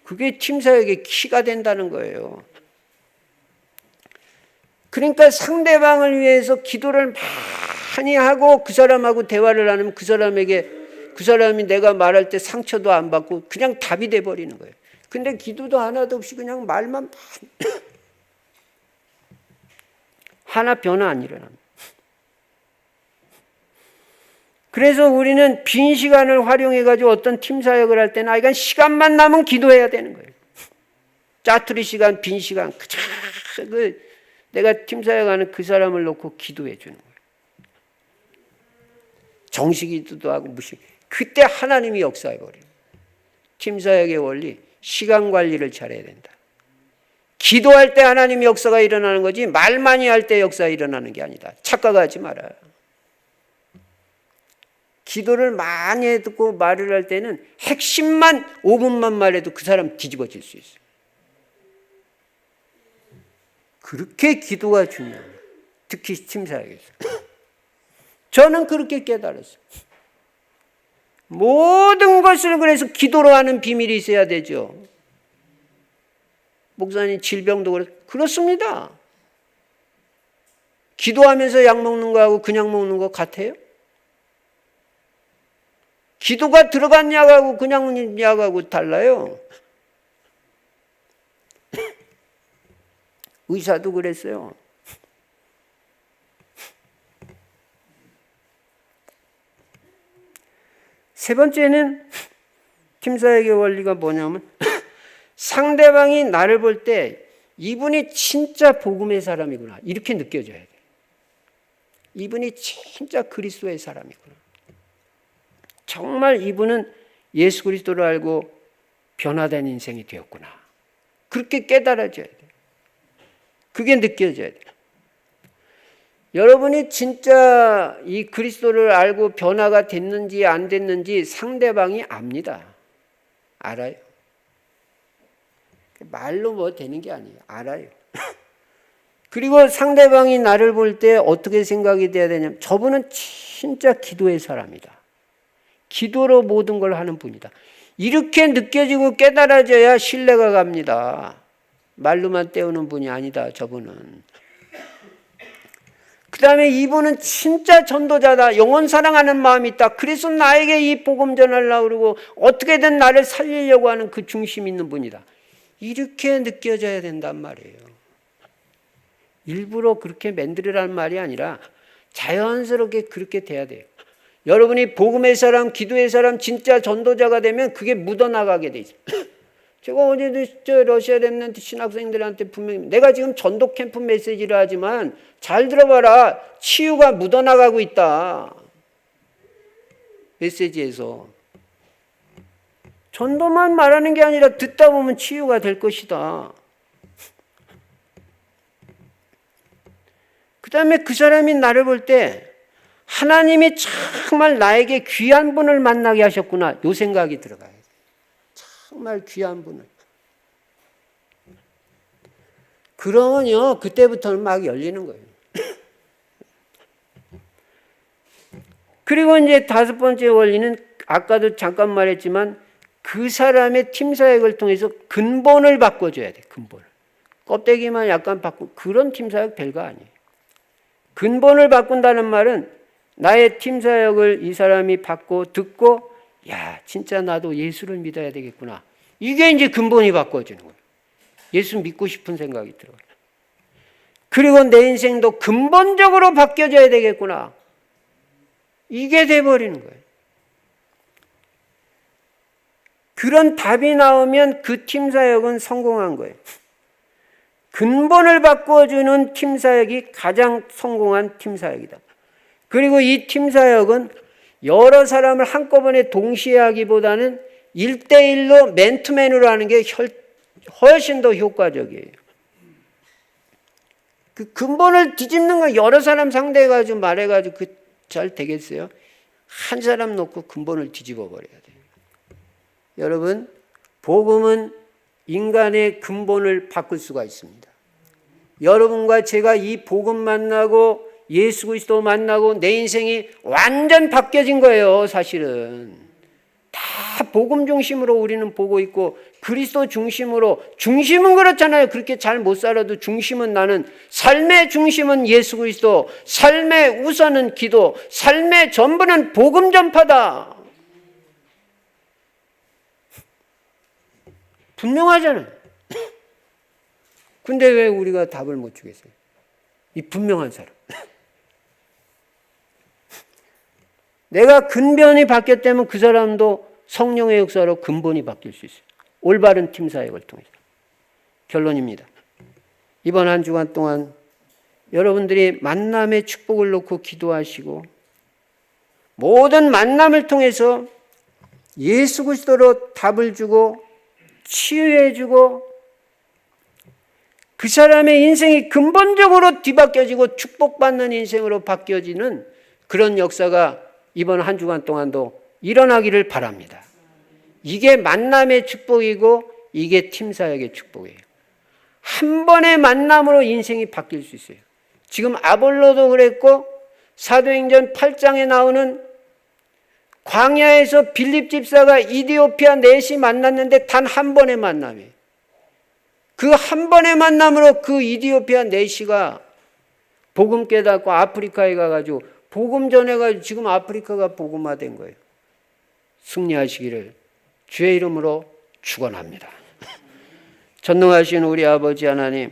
그게 팀사역의 키가 된다는 거예요. 그러니까 상대방을 위해서 기도를 많이 하고 그 사람하고 대화를 하면 그 사람이 내가 말할 때 상처도 안 받고 그냥 답이 돼버리는 거예요. 근데 기도도 하나도 없이 그냥 말만 하나 변화 안 일어납니다. 그래서 우리는 빈 시간을 활용해가지고 어떤 팀 사역을 할 때는 이건 시간만 나면 기도해야 되는 거예요. 짜투리 시간, 빈 시간, 내가 팀 사역하는 그 사람을 놓고 기도해 주는 거예요. 정식기도도 하고 무식. 그때 하나님이 역사해 버려요. 팀 사역의 원리, 시간 관리를 잘해야 된다. 기도할 때 하나님 역사가 일어나는 거지 말 많이 할 때 역사가 일어나는 게 아니다. 착각하지 마라. 기도를 많이 듣고 말을 할 때는 핵심만 5분만 말해도 그 사람 뒤집어질 수 있어요. 그렇게 기도가 중요합니다. 특히 팀 사역에서. 저는 그렇게 깨달았어요. 모든 것을 그래서 기도로 하는 비밀이 있어야 되죠. 목사님 질병도 그렇습니다. 기도하면서 약 먹는 거하고 그냥 먹는 거 같아요? 기도가 들어간 약하고 그냥 약하고 달라요. 의사도 그랬어요. 세 번째는 팀사역의 원리가 뭐냐면 상대방이 나를 볼 때 이분이 진짜 복음의 사람이구나 이렇게 느껴져야 돼. 이분이 진짜 그리스도의 사람이구나. 정말 이분은 예수 그리스도를 알고 변화된 인생이 되었구나. 그렇게 깨달아져야 돼. 그게 느껴져야 돼. 여러분이 진짜 이 그리스도를 알고 변화가 됐는지 안 됐는지 상대방이 압니다. 알아요. 말로 뭐 되는 게 아니에요. 알아요. 그리고 상대방이 나를 볼 때 어떻게 생각이 돼야 되냐면 저분은 진짜 기도의 사람이다. 기도로 모든 걸 하는 분이다. 이렇게 느껴지고 깨달아져야 신뢰가 갑니다. 말로만 때우는 분이 아니다. 저분은. 그 다음에 이분은 진짜 전도자다. 영혼 사랑하는 마음이 있다. 그래서 나에게 이 복음 전하려고 그러고 어떻게든 나를 살리려고 하는 그 중심 있는 분이다. 이렇게 느껴져야 된단 말이에요. 일부러 그렇게 만들으라는 말이 아니라 자연스럽게 그렇게 돼야 돼요. 여러분이 복음의 사람, 기도의 사람, 진짜 전도자가 되면 그게 묻어나가게 돼 있어요. 제가 어제도 러시아 렘넌트 신학생들한테 분명히 내가 지금 전도 캠프 메시지를 하지만 잘 들어봐라. 치유가 묻어나가고 있다. 메시지에서. 전도만 말하는 게 아니라 듣다 보면 치유가 될 것이다. 그 다음에 그 사람이 나를 볼 때 하나님이 정말 나에게 귀한 분을 만나게 하셨구나. 요 생각이 들어가요. 정말 귀한 분을. 그러면요, 그때부터는 막 열리는 거예요. 그리고 이제 다섯 번째 원리는 아까도 잠깐 말했지만 그 사람의 팀 사역을 통해서 근본을 바꿔줘야 돼. 근본을. 껍데기만 약간 바꾸 그런 팀 사역 별거 아니에요. 근본을 바꾼다는 말은 나의 팀 사역을 이 사람이 받고 듣고 야 진짜 나도 예수를 믿어야 되겠구나. 이게 이제 근본이 바꿔주는 거예요. 예수 믿고 싶은 생각이 들어요. 그리고 내 인생도 근본적으로 바뀌어져야 되겠구나. 이게 돼버리는 거예요. 그런 답이 나오면 그 팀 사역은 성공한 거예요. 근본을 바꿔주는 팀 사역이 가장 성공한 팀 사역이다. 그리고 이 팀 사역은 여러 사람을 한꺼번에 동시에 하기보다는 1대1로 맨투맨으로 하는 게 훨씬 더 효과적이에요. 그 근본을 뒤집는 건 여러 사람 상대해가지고 말해가지고 잘 되겠어요? 한 사람 놓고 근본을 뒤집어 버려야 돼요. 여러분, 복음은 인간의 근본을 바꿀 수가 있습니다. 여러분과 제가 이 복음 만나고 예수 그리스도 만나고 내 인생이 완전 바뀌어진 거예요. 사실은 다 복음 중심으로 우리는 보고 있고 그리스도 중심으로, 중심은 그렇잖아요. 그렇게 잘 못 살아도 중심은, 나는 삶의 중심은 예수 그리스도, 삶의 우선은 기도, 삶의 전부는 복음 전파다. 분명하잖아요. 근데 왜 우리가 답을 못 주겠어요? 이 분명한 사람. 내가 근본이 바뀌었다면 그 사람도 성령의 역사로 근본이 바뀔 수 있어요. 올바른 팀 사역을 통해서. 결론입니다. 이번 한 주간 동안 여러분들이 만남의 축복을 놓고 기도하시고 모든 만남을 통해서 예수 그리스도로 답을 주고 치유해 주고 그 사람의 인생이 근본적으로 뒤바뀌어지고 축복받는 인생으로 바뀌어지는 그런 역사가 이번 한 주간 동안도 일어나기를 바랍니다. 이게 만남의 축복이고 이게 팀 사역의 축복이에요. 한 번의 만남으로 인생이 바뀔 수 있어요. 지금 아볼로도 그랬고 사도행전 8장에 나오는 광야에서 빌립 집사가 이디오피아 넷이 만났는데 단 한 번의 만남이에요. 그 한 번의 만남으로 그 이디오피아 넷이가 복음 깨닫고 아프리카에 가가지고 복음 전해가지고 지금 아프리카가 복음화된 거예요. 승리하시기를 주의 이름으로 축원합니다. 전능하신 우리 아버지 하나님,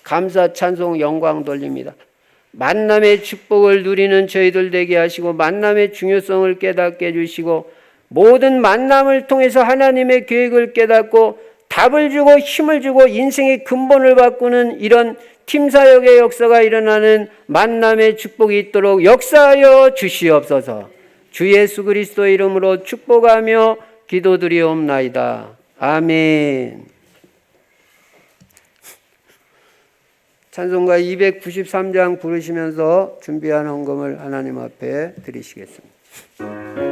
감사 찬송 영광 돌립니다. 만남의 축복을 누리는 저희들 되게 하시고 만남의 중요성을 깨닫게 해주시고 모든 만남을 통해서 하나님의 계획을 깨닫고 답을 주고 힘을 주고 인생의 근본을 바꾸는 이런 팀사역의 역사가 일어나는 만남의 축복이 있도록 역사하여 주시옵소서. 주 예수 그리스도의 이름으로 축복하며 기도드리옵나이다. 아멘. 찬송가 293장 부르시면서 준비한 헌금을 하나님 앞에 드리시겠습니다.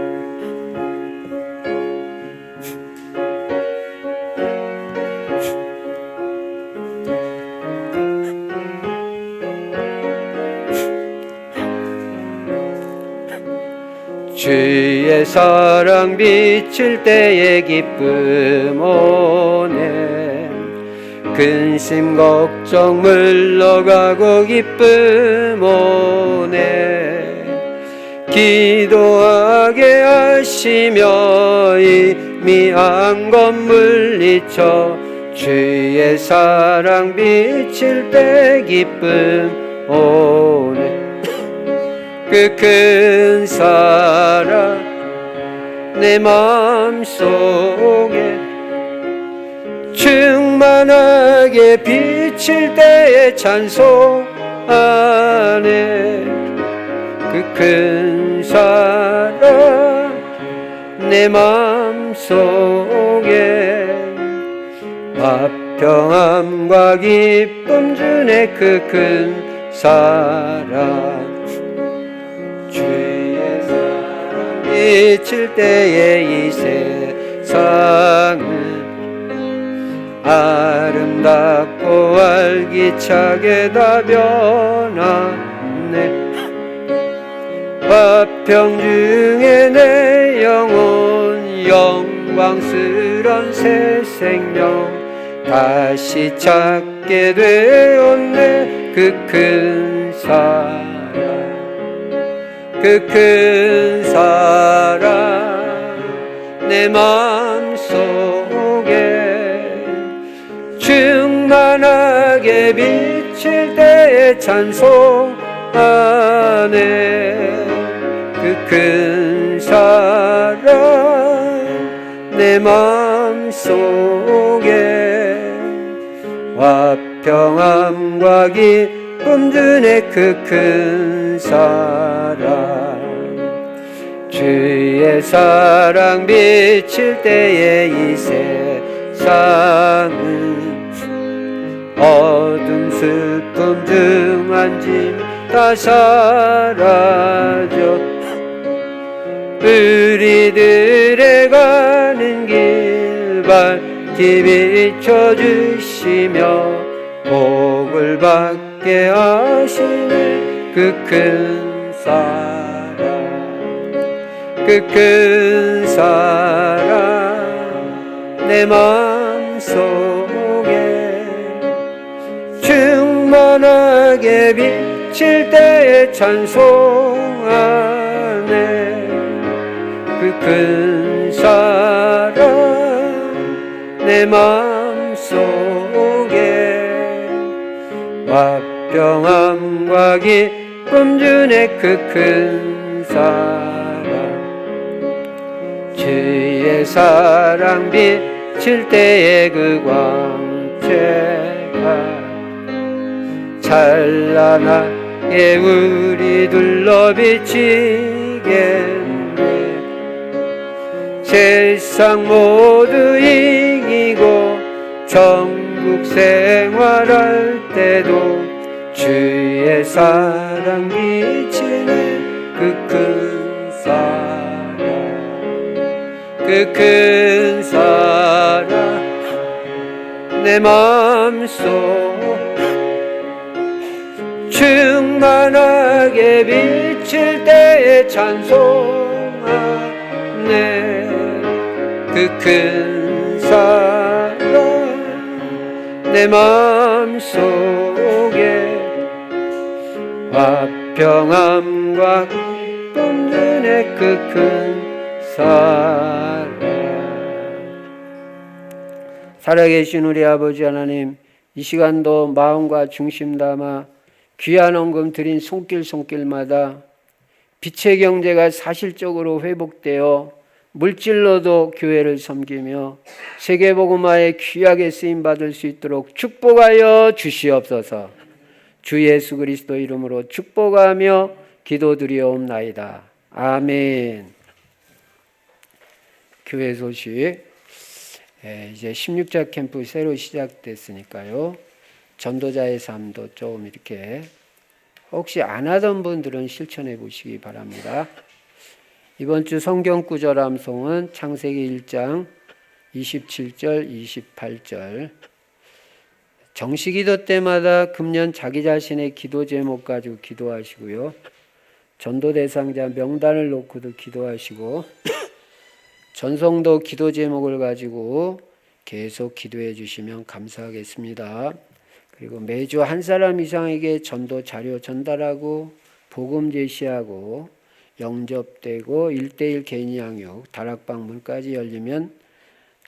주의 사랑 비칠 때의 기쁨 오네 근심 걱정 물러가고 기쁨 오네 기도하게 하시며 미한 것 물리쳐 주의 사랑 비칠 때 기쁨 오네 그 큰 사랑 내 마음속에 충만하게 비칠 때의 찬송하네 그 큰 사랑 내 마음속에 화평함과 기쁨 주네 그 큰 사랑 주의 사랑 비칠 때의 이 세상은 아름답고 활기차게 다 변하네 평중에 내 영혼 영광스런 새 생명 다시 찾게 되었네. 그 큰 사랑, 그 큰 사랑 내 마음속에 충만하게 비칠 때에 찬송하네. 그 큰 사랑 내 마음속에 화평함과 기쁨 주네. 그 큰 사랑 주의 사랑 비칠 때에 이 세상은 어둠 슬픔 등한 짐 다 사라져 우리들의 가는 길 밝히 비춰주시며 복을 받게 하시네. 그 큰 사랑, 그 큰 사랑 내 마음속에 충만하게 비칠 때에 찬송하네. 그 큰 사랑 내 마음속에 화평함과 기쁨 주네. 그 큰 사랑 주의 사랑 비칠 때에 그 광채가 찬란하게 우리 둘러 비치겠네. 세상 모두 이기고 천국 생활할 때도 주의 사랑 비치네. 그 큰 사랑, 그 큰 사랑 내 마음속 충만하게 비칠 때에 찬송하네. 그 큰 사랑 내 마음속에 화평함과 기쁨 주네. 그 큰 사랑. 살아계신 우리 아버지 하나님, 이 시간도 마음과 중심 담아 귀한 헌금 드린 손길마다 빛의 경제가 사실적으로 회복되어 물질로도 교회를 섬기며 세계복음화에 귀하게 쓰임받을 수 있도록 축복하여 주시옵소서. 주 예수 그리스도 이름으로 축복하며 기도드리옵나이다. 아멘. 교회 소식, 이제 16자 캠프 새로 시작됐으니까요. 전도자의 삶도 좀 이렇게 혹시 안 하던 분들은 실천해 보시기 바랍니다. 이번 주 성경 구절 암송은 창세기 1장 27절 28절. 정시기도 때마다 금년 자기 자신의 기도 제목 가지고 기도하시고요. 전도 대상자 명단을 놓고도 기도하시고 전성도 기도 제목을 가지고 계속 기도해 주시면 감사하겠습니다. 그리고 매주 한 사람 이상에게 전도 자료 전달하고 복음 제시하고 영접되고 1:1 개인 양육 다락방문까지 열리면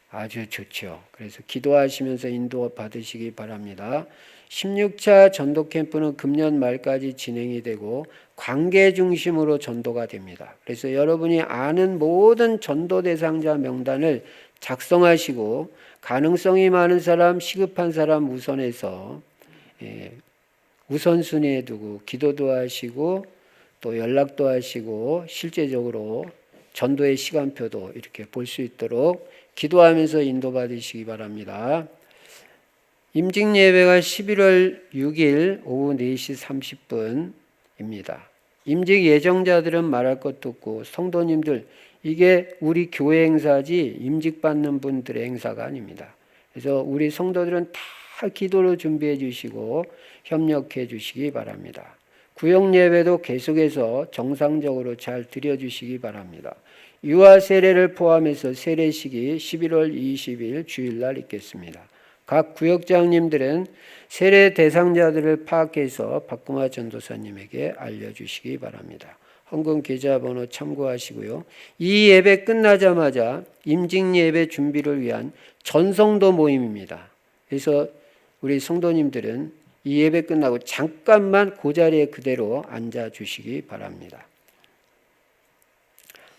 아주 좋죠. 그래서 기도하시면서 인도 받으시기 바랍니다. 16차 전도 캠프는 금년 말까지 진행이 되고 관계 중심으로 전도가 됩니다. 그래서 여러분이 아는 모든 전도 대상자 명단을 작성하시고 가능성이 많은 사람, 시급한 사람 우선해서 우선순위에 두고 기도도 하시고 또 연락도 하시고 실제적으로 전도의 시간표도 이렇게 볼 수 있도록 기도하면서 인도받으시기 바랍니다. 임직 예배가 11월 6일 오후 4시 30분입니다. 임직 예정자들은 말할 것도 없고 성도님들, 이게 우리 교회 행사지 임직받는 분들의 행사가 아닙니다. 그래서 우리 성도들은 다 기도로 준비해 주시고 협력해 주시기 바랍니다. 구역 예배도 계속해서 정상적으로 잘 드려주시기 바랍니다. 유아 세례를 포함해서 세례식이 11월 20일 주일날 있겠습니다. 각 구역장님들은 세례 대상자들을 파악해서 박금화 전도사님에게 알려주시기 바랍니다. 헌금 계좌번호 참고하시고요. 이 예배 끝나자마자 임직 예배 준비를 위한 전성도 모임입니다. 그래서 우리 성도님들은 이 예배 끝나고 잠깐만 그 자리에 그대로 앉아주시기 바랍니다.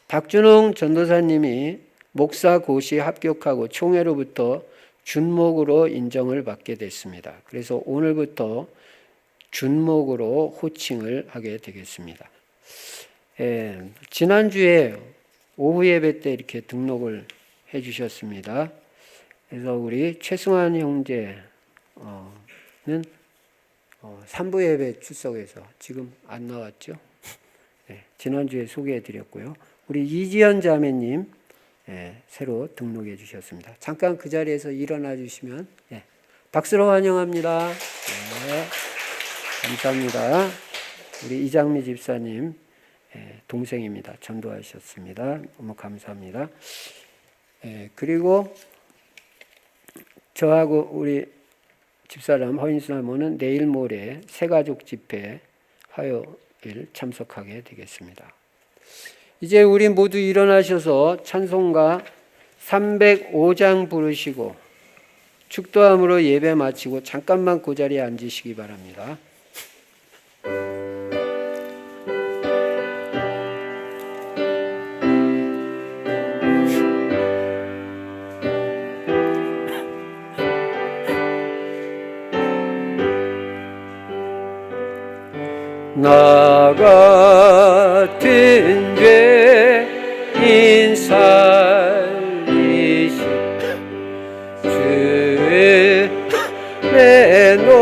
박준홍 전도사님이 목사 고시 합격하고 총회로부터 준목으로 인정을 받게 됐습니다. 그래서 오늘부터 준목으로 호칭을 하게 되겠습니다. 지난주에 오후 예배 때 이렇게 등록을 해주셨습니다. 그래서 우리 최승환 형제는 3부 예배 출석해서 지금 안 나왔죠? 지난주에 소개해드렸고요. 우리 이지연 자매님 새로 등록해 주셨습니다. 잠깐 그 자리에서 일어나 주시면 박수로 환영합니다. 감사합니다. 우리 이장미 집사님 동생입니다. 전도하셨습니다. 너무 감사합니다. 그리고 저하고 우리 집사람 허인수사모는 내일 모레 새가족 집회 화요일 참석하게 되겠습니다. 이제 우리 모두 일어나셔서 찬송가 305장 부르시고 축도함으로 예배 마치고 잠깐만 그 자리에 앉으시기 바랍니다. 나 같은 죄인 살리신 주의 내 놀라워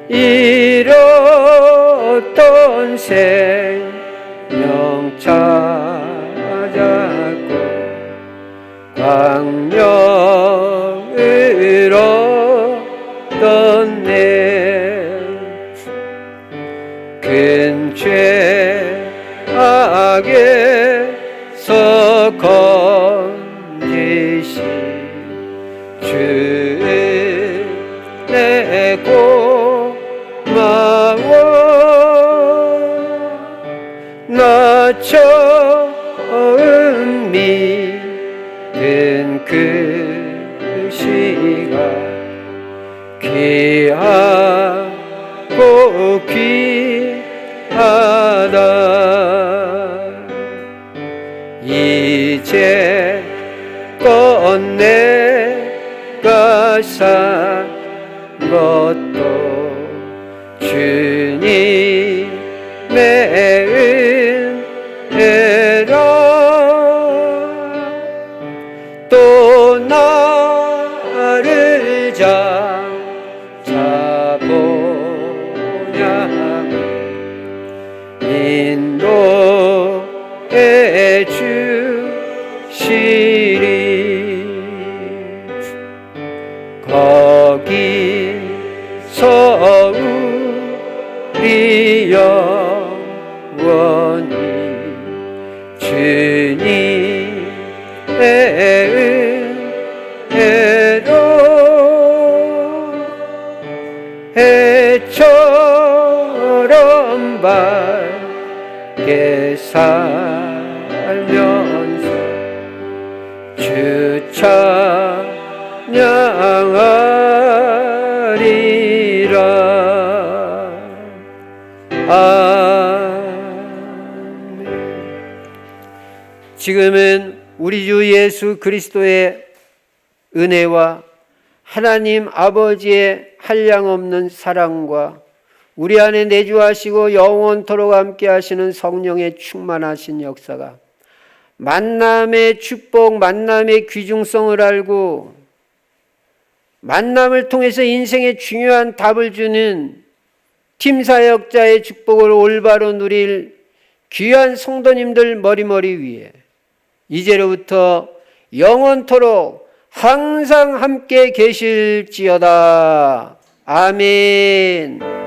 잃었던 생명 찾았고 광명으로 큰 죄악에서 건지신 주의 내 고마워 나 처음 믿은 그 시간 귀하고 귀하다 이제껏 내가 산 것도 주님의 은혜라 또 나를 잡으냐 인도해 주시리 거기서 우리 영원히 주님의 은혜로 해처럼 밝게 살면서 주 찬양하리라. 아멘. 지금은 우리 주 예수 그리스도의 은혜와 하나님 아버지의 한량없는 사랑과 우리 안에 내주하시고 영원토록 함께 하시는 성령의 충만하신 역사가 만남의 축복, 만남의 귀중성을 알고 만남을 통해서 인생의 중요한 답을 주는 팀사역자의 축복을 올바로 누릴 귀한 성도님들 머리머리 위에 이제로부터 영원토록 항상 함께 계실지어다. 아멘.